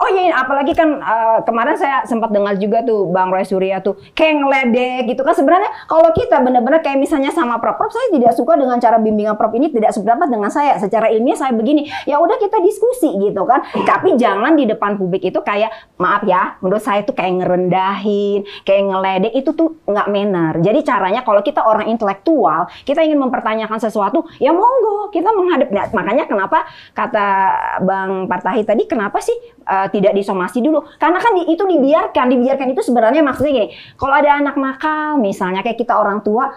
B: Oh iya, apalagi kan kemarin saya sempat dengar juga tuh Bang Roy Surya tuh kayak ngeledek gitu kan. Sebenarnya kalau kita benar-benar kayak misalnya sama Prof, saya tidak suka dengan cara bimbingan Prof ini tidak seberapa dengan saya. Secara ilmiah saya begini, ya udah kita diskusi gitu kan. Tapi jangan di depan publik itu kayak, maaf ya, menurut saya itu kayak ngerendahin, kayak ngeledek, itu tuh nggak manner. Jadi caranya kalau kita orang intelektual, kita ingin mempertanyakan sesuatu, ya monggo kita menghadap. Nah, makanya kenapa kata Bang Partahi tadi, kenapa sih tidak disomasi dulu? Karena kan itu dibiarkan itu sebenarnya maksudnya gini, kalau ada anak nakal misalnya kayak kita orang tua,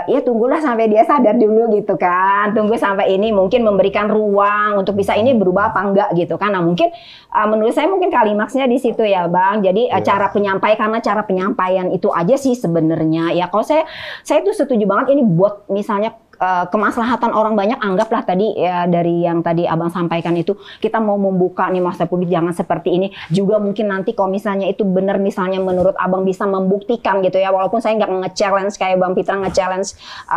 B: ya tunggulah sampai dia sadar dulu gitu kan, tunggu sampai ini mungkin memberikan ruang untuk bisa ini berubah apa enggak gitu kan. Nah mungkin menurut saya mungkin klimaksnya di situ ya Bang. Jadi cara penyampaian, karena cara penyampaian itu aja sih sebenarnya ya. Kalau saya tuh setuju banget ini buat misalnya kemaslahatan orang banyak. Anggaplah tadi ya, dari yang tadi Abang sampaikan itu, kita mau membuka nih masa publik jangan seperti ini. Juga mungkin nanti kalau misalnya itu benar, misalnya menurut Abang bisa membuktikan gitu ya, walaupun saya nggak nge-challenge kayak Bang Pitra nge-challenge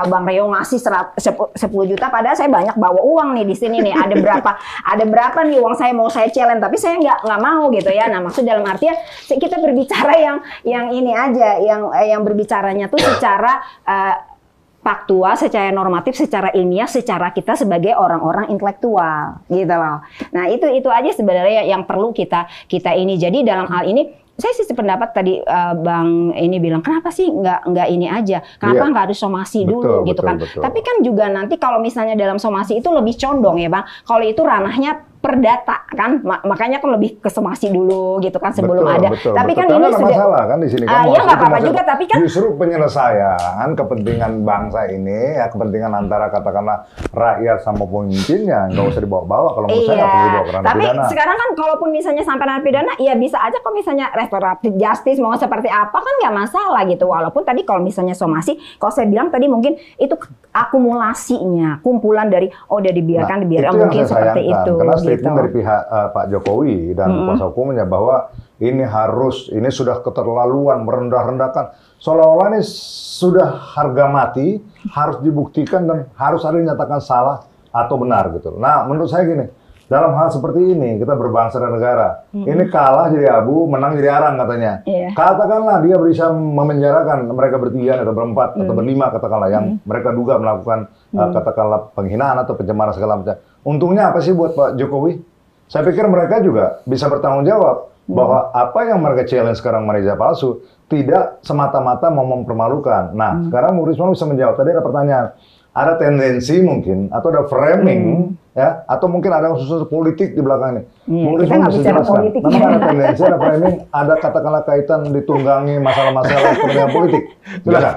B: Bang Reo ngasih 10 juta, padahal saya banyak bawa uang nih di sini nih, ada berapa nih uang saya mau saya challenge, tapi saya nggak mau gitu ya. Nah maksud dalam artian kita berbicara yang ini aja, yang berbicaranya tuh secara faktual, secara normatif, secara ilmiah, secara kita sebagai orang-orang intelektual, gitu loh. Nah itu aja sebenarnya yang perlu kita ini. Jadi dalam hal ini saya sih sependapat tadi Bang ini bilang, kenapa sih nggak ini aja? Kenapa nggak harus somasi dulu gitu kan? Betul. Tapi kan juga nanti kalau misalnya dalam somasi itu lebih condong ya Bang, kalau itu ranahnya perdata kan, makanya kan lebih ke somasi dulu gitu kan sebelum ada. Tapi kan ini sudah
D: masalah kan di sini kan.
B: Iya nggak apa-apa juga, tapi kan
D: justru penyelesaian kepentingan bangsa ini ya, kepentingan antara katakanlah rakyat sama pemimpinnya nggak usah dibawa-bawa. Kalau menurut saya nggak perlu dibawa ke ranah
B: tapi
D: pidana.
B: Sekarang kan kalaupun misalnya sampai ranah pidana, ya bisa aja kalau misalnya restoratif justice mau seperti apa kan nggak masalah gitu. Walaupun tadi kalau misalnya somasi, kalau saya bilang tadi mungkin itu akumulasinya, kumpulan dari udah dibiarkan mungkin seperti itu.
D: Karena statement dari pihak Pak Jokowi dan kuasa hukumnya bahwa ini sudah keterlaluan, merendah-rendahkan, seolah-olah ini sudah harga mati, harus dibuktikan dan harus ada yang dinyatakan salah atau benar gitu. Nah menurut saya gini, dalam hal seperti ini kita berbangsa dan negara, ini kalah jadi abu, menang jadi arang katanya. Katakanlah dia bisa memenjarakan mereka bertiga atau berempat atau berlima katakanlah yang mereka duga melakukan katakanlah penghinaan atau pencemaran segala macam. Untungnya apa sih buat Pak Jokowi? Saya pikir mereka juga bisa bertanggung jawab bahwa apa yang mereka challenge sekarang Mariza palsu tidak semata-mata mau mempermalukan. Nah, sekarang Bu Risma bisa menjawab. Tadi ada pertanyaan, ada tendensi mungkin atau ada framing ya, atau mungkin ada unsur politik di belakang ini.
B: Kita nggak bicara politik.
D: Memang ada tendensi, ada framing, ada katakanlah kaitan ditunggangi masalah-masalah kepentingan politik. Silakan.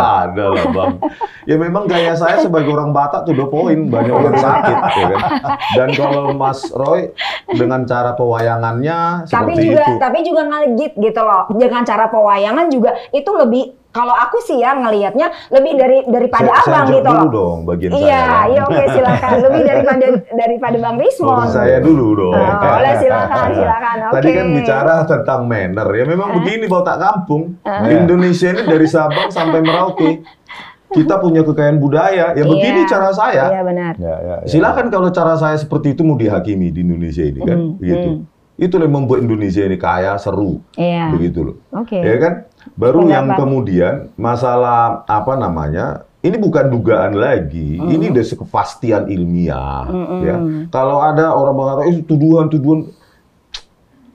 A: Ada lah Bang. Ya memang gaya saya sebagai orang Batak tuh 2 poin, banyak orang sakit ya kan. Dan kalau Mas Roy dengan cara pewayangannya seperti itu.
B: Tapi juga ngelegit gitu loh. Dengan cara pewayangan juga itu lebih, kalau aku sih ya ngelihatnya lebih daripada Abang gitu loh.
A: Saya dulu dong bagian saya.
B: Iya oke silakan. Lebih daripada Bang Rismon.
A: Saya dulu dong.
B: Boleh silakan.
A: Tadi kan bicara tentang manner ya, memang begini Batak kampung. Indonesia ini dari Sabang sampai Merauke. Kita punya kekayaan budaya, ya begini cara saya.
B: Iya benar.
A: Silakan kalau cara saya seperti itu mau dihakimi di Indonesia ini kan, begitu. Itu yang membuat Indonesia ini kaya, seru, begitu loh. Ya kan? Baru yang kemudian masalah apa namanya? Ini bukan dugaan lagi, ini udah kepastian ilmiah. Ya. Kalau ada orang mengatakan tuduhan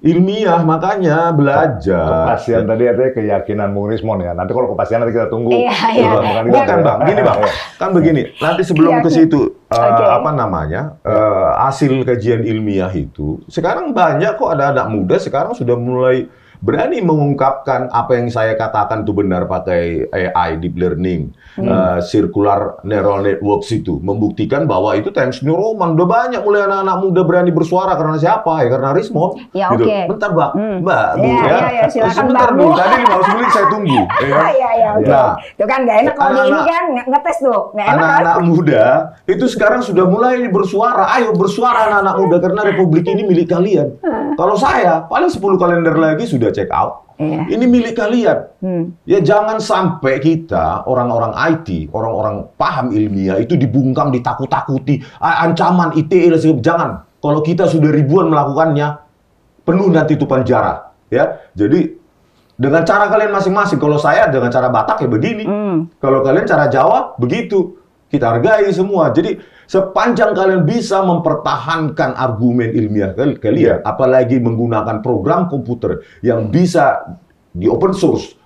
A: ilmiah, makanya belajar.
D: Kepastian tadi artinya keyakinan Bung Rismon ya. Nanti kalau kepastian nanti kita tunggu.
A: Bukan Bang, gini Bang. Kan begini, nanti sebelum ke situ apa namanya? Hasil kajian ilmiah itu sekarang banyak kok, ada anak muda sekarang sudah mulai berani mengungkapkan apa yang saya katakan itu benar pakai AI, deep learning, circular neural networks itu membuktikan bahwa itu Times New Roman. Udah banyak mulai anak-anak muda berani bersuara karena siapa? Ya karena Rismon.
B: Ya,
A: gitu. Bentar Mbak, Mbak, Bu ya.
B: Silakan
A: Sebentar Bu, tadi 15 menit saya tunggu.
B: Nah, itu kan nggak enak kalau ini kan ngetes tuh.
A: Anak-anak muda itu sekarang sudah mulai bersuara. Ayo bersuara anak-anak muda karena Republik ini milik kalian. Kalau saya paling 10 kalender lagi sudah check out. Ini milik kalian. Ya jangan sampai kita orang-orang IT, orang-orang paham ilmiah itu dibungkam, ditakut-takuti, ancaman ITE dan sebagainya. Jangan. Kalau kita sudah ribuan melakukannya, penuh nanti itu penjara, ya. Jadi dengan cara kalian masing-masing. Kalau saya dengan cara Batak ya begini, kalau kalian cara Jawa begitu. Kita hargai semua. Jadi sepanjang kalian bisa mempertahankan argumen ilmiah kalian, apalagi menggunakan program komputer yang bisa di open source,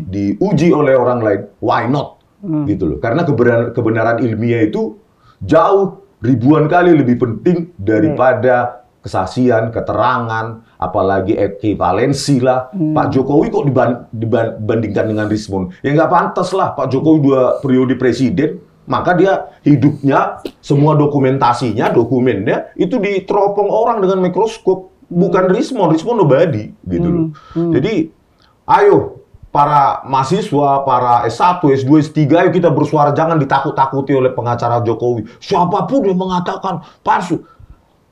A: diuji oleh orang lain, why not? Gitu loh. Karena kebenaran ilmiah itu jauh ribuan kali lebih penting daripada kesaksian, keterangan, apalagi ekivalensi lah. Pak Jokowi kok dibandingkan dengan Rismond? Ya nggak pantas lah. Pak Jokowi 2 periode presiden, maka dia hidupnya, semua dokumentasinya, dokumennya, itu diteropong orang dengan mikroskop. Bukan Rismond nobody. Gitu loh. Jadi, ayo, para mahasiswa, para S1, S2, S3, ayo kita bersuara, jangan ditakut-takuti oleh pengacara Jokowi. Siapapun yang mengatakan palsu.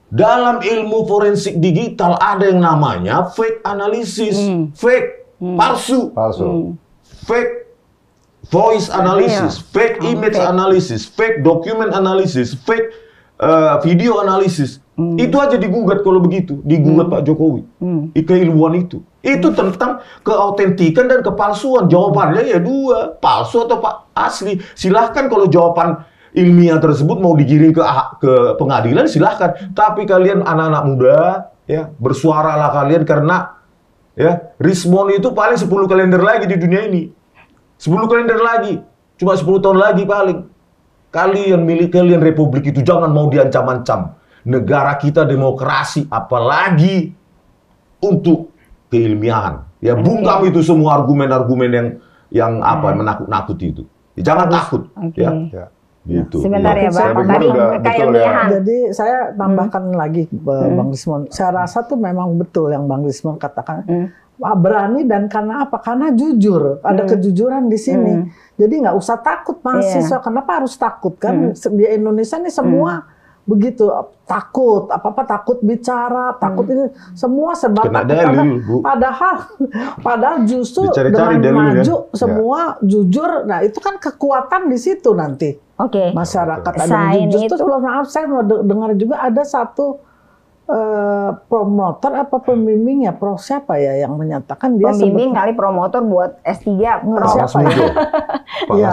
A: Dalam ilmu forensik digital ada yang namanya fake analysis, fake, palsu, fake voice analysis, fake image analysis, fake document analysis, fake video analysis. Itu aja digugat kalau begitu, digugat Pak Jokowi. Keilmuan itu tentang keautentikan dan kepalsuan. Jawabannya ya 2, palsu atau asli. Silahkan kalau jawaban ilmiah tersebut mau digiring ke pengadilan, silahkan. Tapi kalian anak-anak muda, ya, bersuaralah kalian, karena ya Rismond itu paling 10 kalender lagi di dunia ini. 10 kalender lagi, cuma 10 tahun lagi paling. Kalian milik kalian republik itu jangan mau diancam-ancam. Negara kita demokrasi, apalagi untuk keilmiahan. Ya bungkam itu semua argumen-argumen yang menakut-nakuti itu. Ya, jangan takut, ya. Gitu.
B: Sebentar ya, Bang. Tadi keilmiahan.
C: Jadi saya tambahkan lagi Bang Rismond. Saya rasa tuh memang betul yang Bang Rismond katakan. Berani dan karena apa? Karena jujur. Ada kejujuran di sini. Jadi nggak usah takut mahasiswa. Kenapa harus takut? Kan di Indonesia ini semua begitu, takut, apa-apa takut bicara, takut ini, semua serba takut. Padahal justru dengan maju semua jujur, nah itu kan kekuatan di situ nanti. Masyarakat ada justru, maaf saya mau dengar juga ada satu promotor apa pembimbing ya, Prof siapa ya yang menyatakan dia
B: pembimbing kali promotor buat S3
C: siapa ya?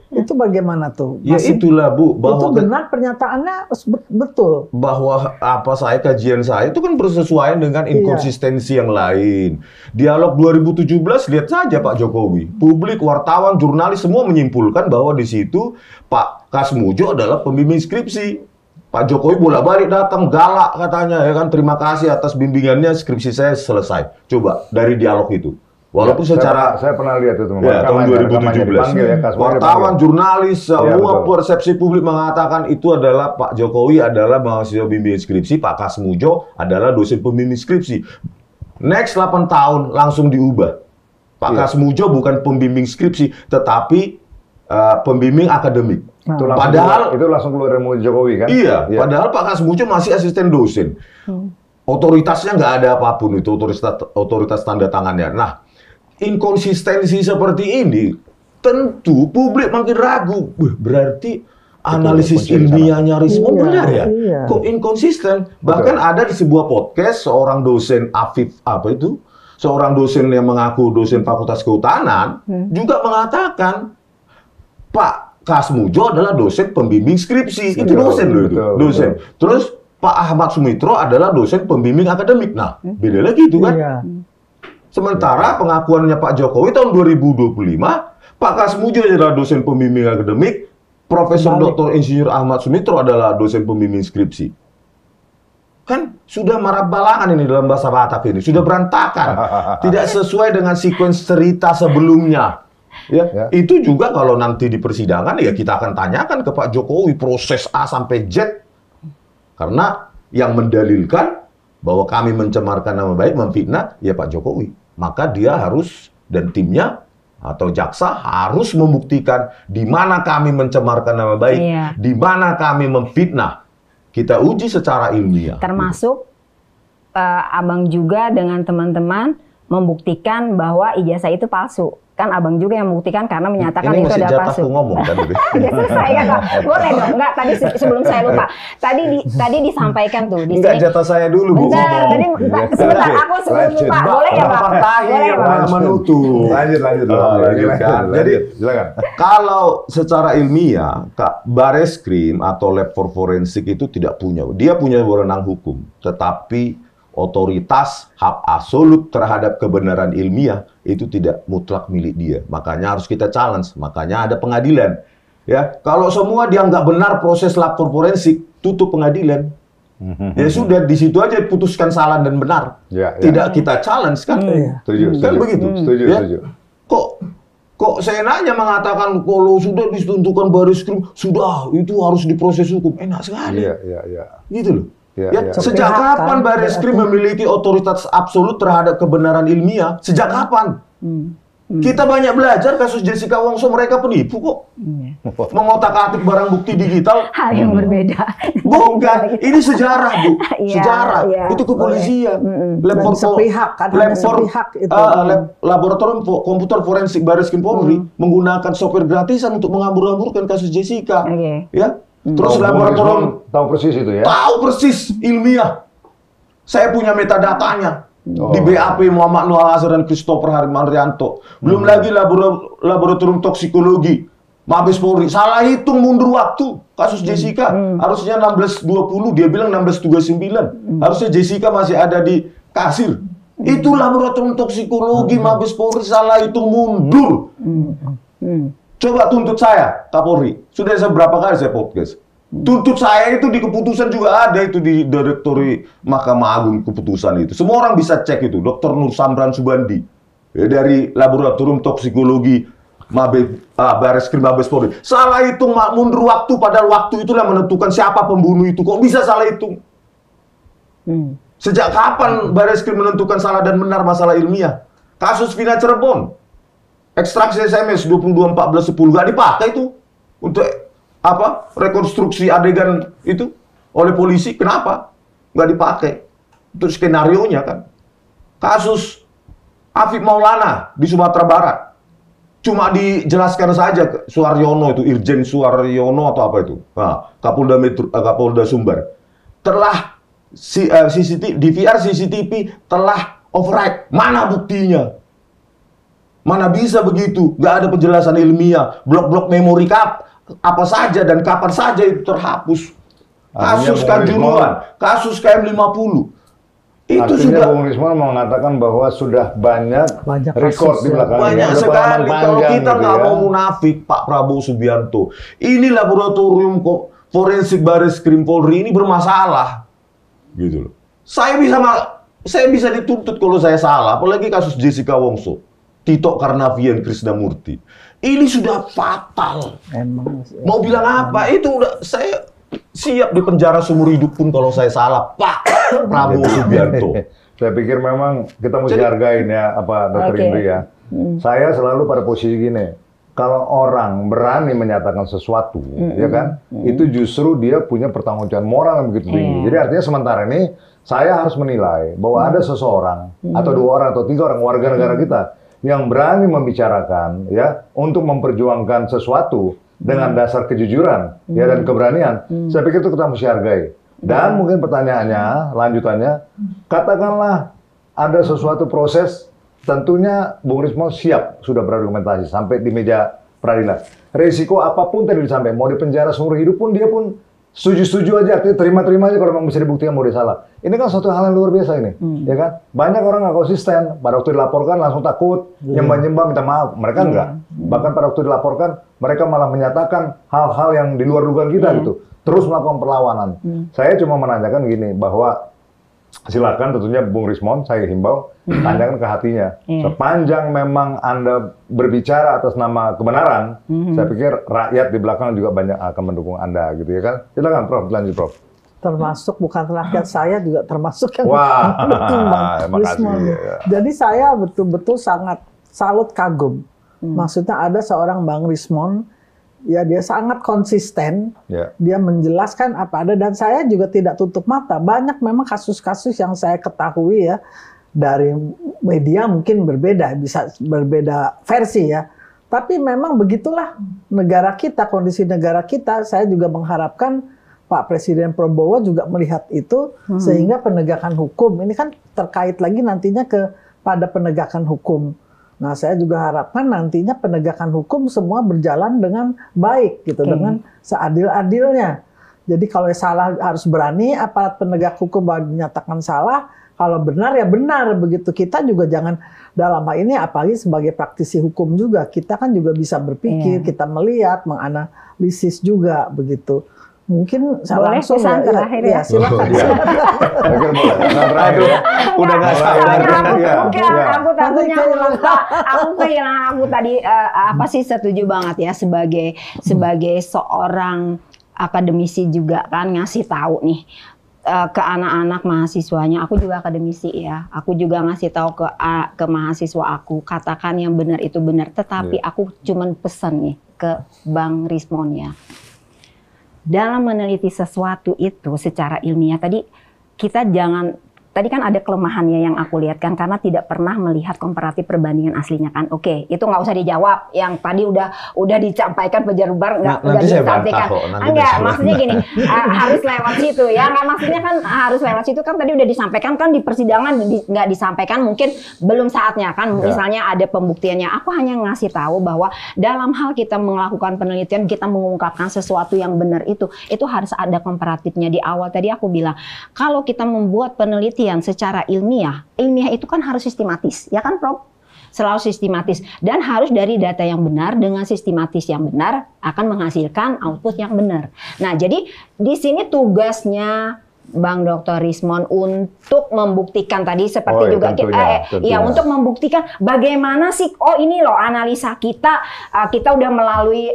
C: Itu bagaimana tuh?
A: Ya itulah Bu, bahwa
C: itu benar pernyataannya betul
A: bahwa kajian saya itu kan bersesuaian dengan inkonsistensi yang lain. Dialog 2017 lihat saja Pak Jokowi, publik, wartawan, jurnalis semua menyimpulkan bahwa di situ Pak Kasmujo adalah pembimbing skripsi. Pak Jokowi bolak-balik datang, galak katanya, ya kan, terima kasih atas bimbingannya, skripsi saya selesai. Coba dari dialog itu. Walaupun saya
D: pernah lihat itu
A: tahun 2017. Wartawan, jurnalis, semua persepsi publik mengatakan itu adalah Pak Jokowi adalah mahasiswa bimbingan skripsi, Pak Kasmujo adalah dosen pembimbing skripsi. Next 8 tahun langsung diubah. Pak Kasmujo bukan pembimbing skripsi, tetapi pembimbing akademik. Padahal
D: itu langsung keluar dari mulut Jokowi kan?
A: Iya, padahal Pak Kasmujo masih asisten dosen. Otoritasnya nggak ada apapun itu, otoritas tanda tangannya. Nah, inkonsistensi seperti ini tentu publik makin ragu. Berarti analisis ilmiahnya Rismond benar ya? Kok inkonsisten? Bahkan ada di sebuah podcast seorang dosen seorang dosen yang mengaku dosen Fakultas Kehutanan juga mengatakan Pak Kasmujo adalah dosen pembimbing skripsi. Itu dosen loh itu. Dosen. Terus Pak Ahmad Sumitro adalah dosen pembimbing akademik. Nah, beda lagi itu kan. Sementara pengakuannya Pak Jokowi tahun 2025, Pak Kasmujo adalah dosen pembimbing akademik, Profesor Dr. Insinyur Ahmad Sumitro adalah dosen pembimbing skripsi. Kan sudah marah-balangan ini dalam bahasa Batak ini. Sudah berantakan. Tidak sesuai dengan sequence cerita sebelumnya. Itu juga kalau nanti di persidangan ya kita akan tanyakan ke Pak Jokowi proses A sampai Z, karena yang mendalilkan bahwa kami mencemarkan nama baik, memfitnah ya Pak Jokowi, maka dia harus dan timnya atau jaksa harus membuktikan di mana kami mencemarkan nama baik, di mana kami memfitnah. Kita uji secara ilmiah.
B: Termasuk Abang juga dengan teman-teman membuktikan bahwa ijazah itu palsu. Kan abang juga yang membuktikan karena menyatakan
A: ini
B: itu adalah palsu.
A: Ini masih ngomong kan?
B: Ya selesai kan? Boleh dong? Enggak, tadi sebelum saya lupa. Tadi disampaikan tuh.
A: Enggak, jatah saya dulu, Bu.
B: Bentar, tadi sebentar aku sebelum lupa. Boleh ya, Pak? Boleh ya, Pak?
D: Menutup. Lanjut.
A: Jadi,
D: silakan.
A: Kalau secara ilmiah, Bareskrim atau lab for forensik itu tidak punya. Dia punya wewenang hukum, tetapi otoritas hak absolut terhadap kebenaran ilmiah itu tidak mutlak milik dia. Makanya harus kita challenge. Makanya ada pengadilan. Ya, kalau semua dianggap benar proses lab for forensik, tutup pengadilan. Ya sudah, di situ aja putuskan salah dan benar. Tidak kita challenge kan?
D: Setuju.
A: Kan begitu.
D: Setuju.
A: Kok seenaknya mengatakan kalau sudah ditentukan Bareskrim, sudah itu harus diproses hukum. Enak sekali.
D: Iya.
A: Gitu loh. Sejak
C: Sepihak,
A: kapan Bareskrim memiliki otoritas absolut terhadap kebenaran ilmiah? Sejak kapan? Kita banyak belajar kasus Jessica Wongso, mereka penipu kok. Mengotak-atik barang bukti digital.
B: Hal yang berbeda.
A: Bukan, ini sejarah, Bu. Sejarah. Itu kepolisian.
C: Sepihak kan, hanya sepihak itu.
A: Laboratorium komputer forensik Bareskrim Polri menggunakan software gratisan untuk menghambur-hamburkan kasus Jessica. Ya. Terus laboratorium
D: tahu persis itu ya?
A: Tahu persis, ilmiah. Saya punya metadatanya. Di BAP Muhammad Nuh Al-Azhar dan Christopher Harmanrianto. Belum lagi laboratorium toksikologi Mabes Polri. Salah hitung mundur waktu kasus Jessica. Harusnya 16.20, dia bilang 16.39. Harusnya Jessica masih ada di kasir. Itu laboratorium toksikologi Mabes Polri, salah hitung mundur. Coba tuntut saya, Kapolri. Sudah berapa kali saya podcast. Tuntut saya itu di keputusan juga ada itu di Direktori Mahkamah Agung keputusan itu. Semua orang bisa cek itu. Dr. Nur Samran Subandi dari Laboratorium Toksikologi Bareskrim Mabes Polri. Salah hitung mundur waktu, padahal waktu itulah menentukan siapa pembunuh itu. Kok bisa salah hitung? Sejak kapan Bareskrim menentukan salah dan benar masalah ilmiah? Kasus Vina Cirebon. Ekstraksi SMS 22.14.10 nggak dipakai itu untuk apa? Rekonstruksi adegan itu oleh polisi. Kenapa? Nggak dipakai untuk skenario-nya kan. Kasus Afif Maulana di Sumatera Barat cuma dijelaskan saja Suaryono itu, Irjen Suaryono atau apa itu, Kapolda Sumbar telah DVR CCTV telah override. Mana buktinya? Mana bisa begitu? Nggak ada penjelasan ilmiah. Blok-blok memori apa saja dan kapan saja itu terhapus. Kasus Kanjuruhan, kasus KM50. Itu
D: artinya
A: sudah.
D: Bung Rismon mengatakan bahwa sudah banyak record di belakangnya.
A: Banyak sekali. Kalau kita nggak mau munafik, Pak Prabowo Subianto. Ini laboratorium forensik Bareskrim Polri ini bermasalah. Gitu loh. Saya bisa dituntut kalau saya salah. Apalagi kasus Jessica Wongso. Tito Karnavian Krisnamurti. Ini sudah fatal. Mau bilang apa? Itu udah saya siap di penjara seumur hidup pun kalau saya salah, Pak Prabowo Subianto.
D: Saya pikir memang kita mesti hargain ya apa Dr. Indri ya. Saya selalu pada posisi gini. Kalau orang berani menyatakan sesuatu, ya kan, itu justru dia punya pertanggungjawaban moral yang begitu tinggi. Jadi artinya sementara ini saya harus menilai bahwa ada seseorang atau 2 orang atau 3 orang warga negara kita yang berani membicarakan ya untuk memperjuangkan sesuatu dengan dasar kejujuran ya dan keberanian. Saya pikir itu kita mesti hargai. Dan mungkin pertanyaannya, lanjutannya, katakanlah ada sesuatu proses, tentunya Bung Rismon siap sudah berargumentasi sampai di meja peradilan. Risiko apapun tadi disampaikan, mau dipenjara seumur hidup pun dia pun setuju-setuju aja, artinya terima-terima aja kalau memang bisa dibuktikan mau dia salah. Ini kan suatu hal yang luar biasa ini, ya kan? Banyak orang nggak konsisten, pada waktu dilaporkan langsung takut, nyembah-nyembah minta maaf. Mereka enggak. Bahkan pada waktu dilaporkan, mereka malah menyatakan hal-hal yang di luar dugaan kita gitu. Terus melakukan perlawanan. Saya cuma menanyakan gini, bahwa silakan tentunya Bung Rismon, saya himbau, tanyakan ke hatinya. Sepanjang memang Anda berbicara atas nama kebenaran, saya pikir rakyat di belakang juga banyak akan mendukung Anda, gitu ya kan? Silakan, Prof, lanjut, Prof.
C: Termasuk bukan rakyat saya juga termasuk yang
D: mendukung Bang Rismon.
C: Jadi saya betul-betul sangat salut kagum. Maksudnya ada seorang Bang Rismon, ya dia sangat konsisten, dia menjelaskan apa ada, dan saya juga tidak tutup mata. Banyak memang kasus-kasus yang saya ketahui ya, dari media mungkin berbeda, bisa berbeda versi ya. Tapi memang begitulah negara kita, kondisi negara kita. Saya juga mengharapkan Pak Presiden Prabowo juga melihat itu, sehingga penegakan hukum ini kan terkait lagi nantinya kepada penegakan hukum. Nah, saya juga harapkan nantinya penegakan hukum semua berjalan dengan baik gitu, dengan seadil-adilnya. Jadi kalau salah harus berani aparat penegak hukum bahwa dinyatakan salah, kalau benar ya benar begitu. Kita juga jangan dalam hal ini, apalagi sebagai praktisi hukum juga, kita kan juga bisa berpikir, kita melihat, menganalisis juga begitu. Mungkin
B: boleh
C: langsung
B: pesan terakhir ya.
C: Silakan.
A: Udah nggak sabar.
B: Aku takutnya aku kehilangan aku tadi apa sih, setuju banget ya sebagai seorang akademisi juga kan, ngasih tahu nih ke anak-anak mahasiswanya. Aku juga akademisi ya. Aku juga ngasih tahu ke mahasiswa aku, katakan yang benar itu benar. Tetapi aku cuman pesan nih ke Bang Rismon ya. Dalam meneliti sesuatu itu secara ilmiah tadi, kita jangan, tadi kan ada kelemahannya yang aku lihat kan, karena tidak pernah melihat komparatif perbandingan aslinya kan. Oke, itu nggak usah dijawab. Yang tadi udah disampaikan pejabat nggak disampaikan. Enggak, maksudnya gini, harus lewat situ ya. Nggak, maksudnya kan harus lewat situ kan, tadi udah disampaikan kan di persidangan nggak disampaikan, mungkin belum saatnya kan. Misalnya ada pembuktiannya. Aku hanya ngasih tahu bahwa dalam hal kita melakukan penelitian, kita mengungkapkan sesuatu yang benar itu harus ada komparatifnya. Di awal tadi aku bilang, kalau kita membuat penelitian secara ilmiah itu kan harus sistematis, ya kan Prof? Selalu sistematis dan harus dari data yang benar dengan sistematis yang benar akan menghasilkan output yang benar. Nah, jadi di sini tugasnya Bang Dr. Rismon untuk membuktikan tadi seperti juga tentunya. Untuk membuktikan bagaimana sih, ini loh analisa kita udah melalui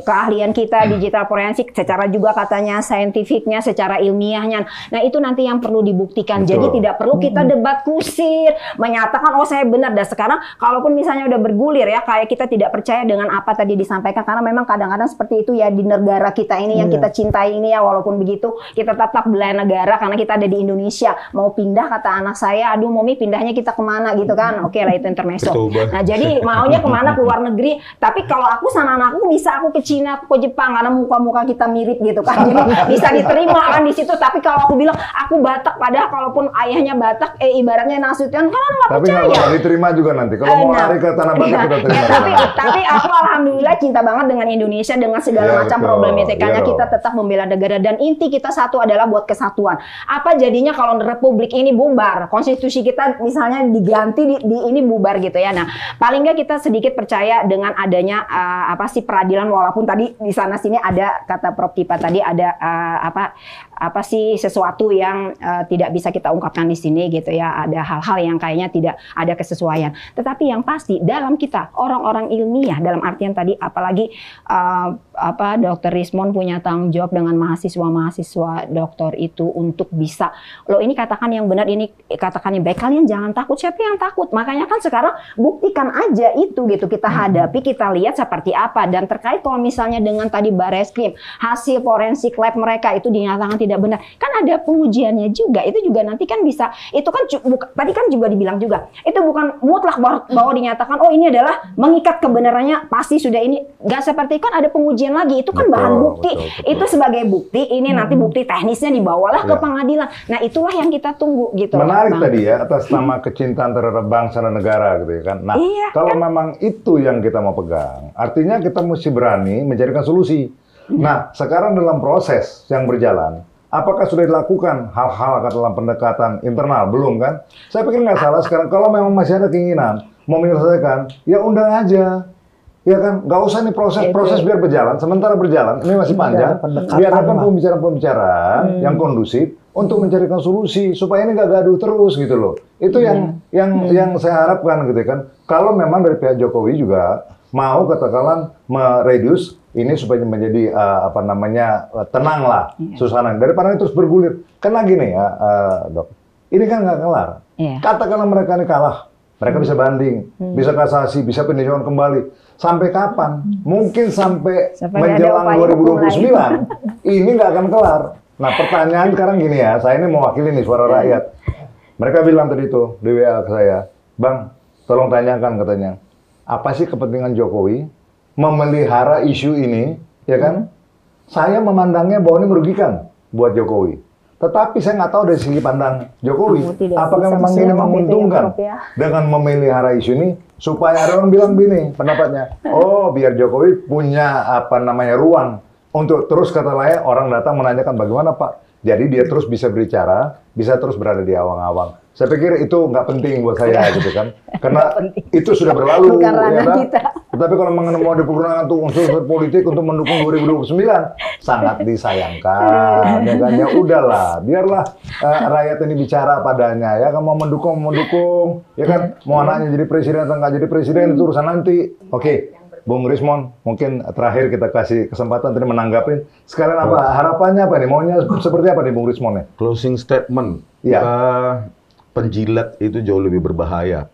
B: keahlian kita digital forensik, secara juga katanya saintifiknya, secara ilmiahnya. Nah, itu nanti yang perlu dibuktikan. Jadi tidak perlu kita debat kusir menyatakan saya benar. Dan sekarang kalaupun misalnya udah bergulir ya, kayak kita tidak percaya dengan apa tadi disampaikan, karena memang kadang-kadang seperti itu ya di negara kita ini yang kita cintai ini ya. Walaupun begitu kita tetap bela negara karena kita ada di Indonesia. Mau pindah kata anak saya, aduh Momi pindahnya kita kemana gitu kan. Oke lah, itu intermezzo. Nah, jadi maunya kemana, ke luar negeri. Tapi kalau aku sama anakku bisa aku ke Cina, ke Jepang, karena muka-muka kita mirip gitu kan. Jadi bisa diterima kan di situ. Tapi kalau aku bilang aku Batak, padahal kalaupun ayahnya Batak, ibaratnya Nasution kan nggak percaya.
D: Tapi nggak diterima juga nanti. Kalau mau lari ke tanah Batak kita terima.
B: Tapi aku alhamdulillah cinta banget dengan Indonesia, dengan segala macam problematikanya. Kita tetap membela negara, dan inti kita satu adalah buat kesatuan. Apa jadinya kalau republik ini bubar, konstitusi kita misalnya diganti di ini bubar gitu ya. Nah, paling nggak kita sedikit percaya dengan adanya peradilan, walaupun tadi di sana sini ada kata Prof Tipa tadi ada sesuatu yang tidak bisa kita ungkapkan di sini gitu ya. Ada hal-hal yang kayaknya tidak ada kesesuaian. Tetapi yang pasti dalam kita orang-orang ilmiah, dalam artian tadi apalagi Dr. Rismon punya tanggung jawab dengan mahasiswa-mahasiswa doktor itu untuk bisa, loh ini katakan yang benar, ini katakan yang baik, kalian jangan takut. Siapa yang takut? Makanya kan sekarang buktikan aja itu gitu, kita hadapi, kita lihat seperti apa. Dan terkait kalau misalnya dengan tadi Bareskrim, hasil forensik lab mereka itu dinyatakan tidak benar, kan ada pengujiannya juga. Itu juga nanti kan bisa, itu kan tadi kan juga dibilang juga, itu bukan mutlak bahwa dinyatakan ini adalah mengikat kebenarannya pasti sudah ini. Gak seperti, kan ada pengujian lagi, itu kan bahan bukti. Itu sebagai bukti, ini nanti bukti teknisnya dibawalah ke pengadilan. Nah, itulah yang kita tunggu gitu.
D: Menarik tadi ya, atas nama kecintaan terhadap bangsa dan negara gitu ya kan. Nah, kalau memang itu yang kita mau pegang, artinya kita mesti berani mencarikan solusi. Nah, sekarang dalam proses yang berjalan, apakah sudah dilakukan hal-hal dalam pendekatan internal? Belum kan? Saya pikir nggak salah sekarang, kalau memang masih ada keinginan mau menyelesaikan, ya undang aja. Ya kan, nggak usah nih proses biar berjalan. Sementara berjalan, ini masih panjang. Biarkan pembicaraan-pembicaraan yang kondusif untuk mencarikan solusi supaya ini nggak gaduh terus gitu loh. Itu yang saya harapkan gitu kan. Kalau memang dari pihak Jokowi juga mau katakanlah mereduce ini supaya menjadi tenang lah suasana daripada ini terus bergulir. Karena gini ya, Dok, ini kan nggak kelar. Katakanlah mereka ini kalah. Mereka bisa banding, bisa kasasi, bisa peninjauan kembali. Sampai kapan? Mungkin sampai menjelang 2029. Ini nggak akan kelar. Nah, pertanyaan sekarang gini ya, saya ini mewakili nih suara rakyat. Mereka bilang tadi tuh di WA ke saya, Bang, tolong tanyakan katanya, apa sih kepentingan Jokowi memelihara isu ini, ya kan? Saya memandangnya bahwa ini merugikan buat Jokowi. Tetapi saya nggak tahu dari segi pandang Jokowi, apakah memang ini menguntungkan dengan memelihara isu ini, supaya ada orang bilang gini pendapatnya, oh biar Jokowi punya apa namanya ruang untuk terus kata lain orang datang menanyakan bagaimana Pak. Jadi dia terus bisa berbicara, bisa terus berada di awang-awang. Saya pikir itu nggak penting buat saya gitu kan, karena itu sudah berlalu.
B: Bukan
D: ya kan?
B: kita.
D: Tetapi kalau mau dipergunakan untuk unsur politik untuk mendukung 2029, sangat disayangkan. Ya kan, ya udahlah, biarlah rakyat ini bicara padanya. Ya kan, mau mendukung, ya kan, mau anaknya jadi presiden atau nggak jadi presiden itu urusan nanti. Oke. Bung Rismon, mungkin terakhir kita kasih kesempatan tadi menanggapin. Sekalian apa harapannya apa nih? Maunya seperti apa nih Bung Rismon ya?
A: Closing statement.
D: Ya.
A: Penjilat itu jauh lebih berbahaya.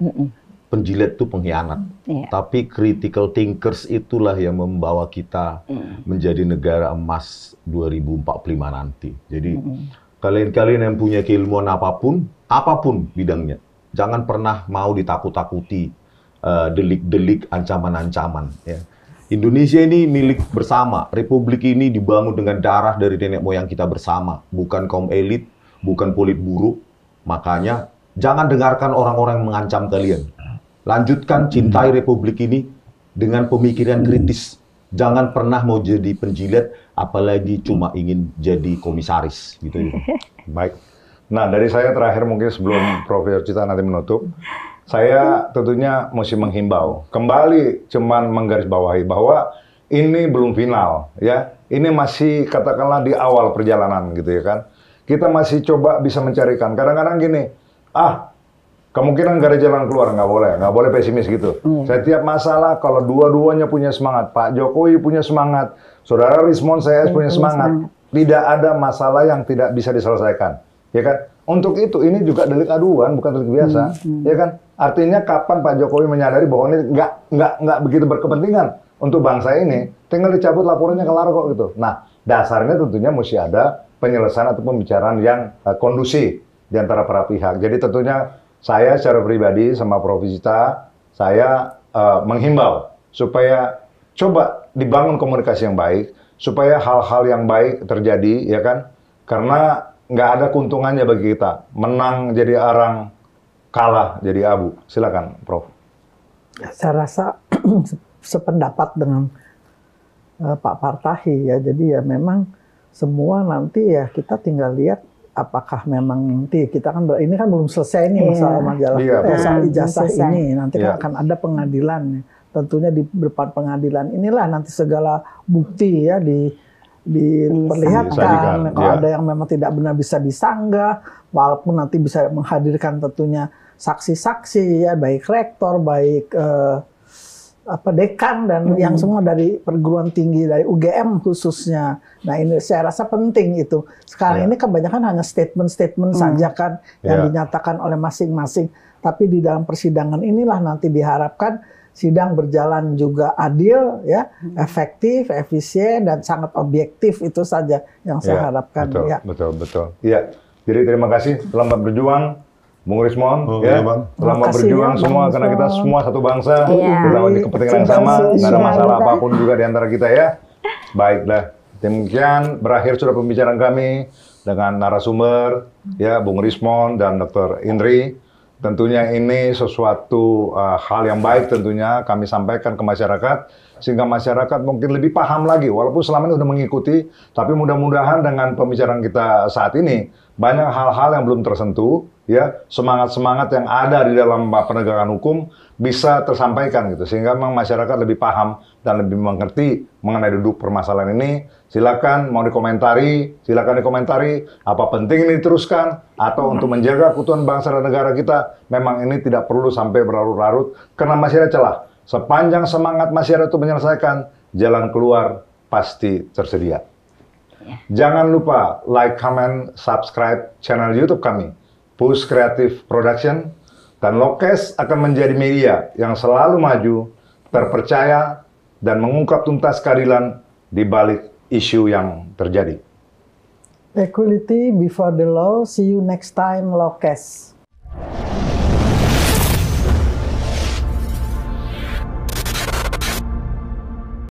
A: Penjilat itu pengkhianat. Tapi critical thinkers itulah yang membawa kita menjadi negara emas 2045 nanti. Jadi kalian-kalian yang punya keilmuan apapun bidangnya, jangan pernah mau ditakut-takuti. Delik-delik, ancaman-ancaman. Ya. Indonesia ini milik bersama. Republik ini dibangun dengan darah dari nenek moyang kita bersama. Bukan kaum elit, bukan politburo. Makanya jangan dengarkan orang-orang yang mengancam kalian. Lanjutkan cintai Republik ini dengan pemikiran kritis. Jangan pernah mau jadi penjilat, apalagi cuma ingin jadi komisaris. Gitu ya.
D: Baik. Nah, dari saya terakhir mungkin sebelum Profesor Cita nanti menutup, saya tentunya mesti menghimbau, kembali cuman menggarisbawahi bahwa ini belum final, ya. Ini masih katakanlah di awal perjalanan gitu ya kan. Kita masih coba bisa mencarikan. Kadang-kadang gini, kemungkinan nggak ada jalan keluar, nggak boleh pesimis gitu. Setiap masalah kalau dua-duanya punya semangat, Pak Jokowi punya semangat, Saudara Rismon saya punya semangat, tidak ada masalah yang tidak bisa diselesaikan, ya kan? Untuk itu ini juga delik aduan, bukan delik biasa, ya kan? Artinya kapan Pak Jokowi menyadari bahwa ini nggak begitu berkepentingan untuk bangsa ini, tinggal dicabut laporannya kelar kok gitu. Nah, dasarnya tentunya mesti ada penyelesaian atau pembicaraan yang kondusif di antara para pihak. Jadi tentunya saya secara pribadi sama Prof. Cita, saya menghimbau supaya coba dibangun komunikasi yang baik, supaya hal-hal yang baik terjadi, ya kan? Karena nggak ada keuntungannya bagi kita. Menang jadi arang, kalah jadi abu. Silakan, Prof.
C: Saya rasa sependapat dengan Pak Partahi ya. Jadi ya memang semua nanti ya kita tinggal lihat apakah memang nanti kita kan ini kan belum selesai nih masalah majalah masalah ijazah ini. Nanti kan akan ada pengadilan. Tentunya di depan pengadilan inilah nanti segala bukti ya diperlihatkan. Kalau ada yang memang tidak benar bisa disanggah, walaupun nanti bisa menghadirkan tentunya saksi-saksi ya, baik rektor, baik dekan dan yang semua dari perguruan tinggi dari UGM khususnya. Nah ini saya rasa penting itu. Sekarang ini kebanyakan hanya statement-statement saja kan yang dinyatakan oleh masing-masing. Tapi di dalam persidangan inilah nanti diharapkan sidang berjalan juga adil, ya, efektif, efisien dan sangat objektif, itu saja yang saya harapkan.
D: Betul. Iya. Jadi terima kasih, selamat berjuang, Bung Rismon, selamat berjuang semua karena kita semua satu bangsa, kita memiliki kepentingan yang sama, nggak ada masalah apapun juga di antara kita ya. Baiklah, demikian berakhir sudah pembicaraan kami dengan narasumber, ya, Bung Rismon dan Dr. Indri. Tentunya ini sesuatu hal yang baik tentunya kami sampaikan ke masyarakat sehingga masyarakat mungkin lebih paham lagi walaupun selama ini sudah mengikuti, tapi mudah-mudahan dengan pembicaraan kita saat ini banyak hal-hal yang belum tersentuh, ya, semangat-semangat yang ada di dalam penegakan hukum bisa tersampaikan gitu sehingga memang masyarakat lebih paham dan lebih mengerti mengenai duduk permasalahan ini. Silakan mau dikomentari, apa penting ini diteruskan atau untuk menjaga keutuhan bangsa dan negara kita memang ini tidak perlu sampai berlarut-larut karena masih ada celah. Sepanjang semangat masih ada untuk menyelesaikan, jalan keluar pasti tersedia. Jangan lupa like, comment, subscribe channel YouTube kami, Push Creative Production, dan Lokes akan menjadi media yang selalu maju, terpercaya, dan mengungkap tuntas keadilan di balik isu yang terjadi.
C: Equality before the law. See you next time, Lokes.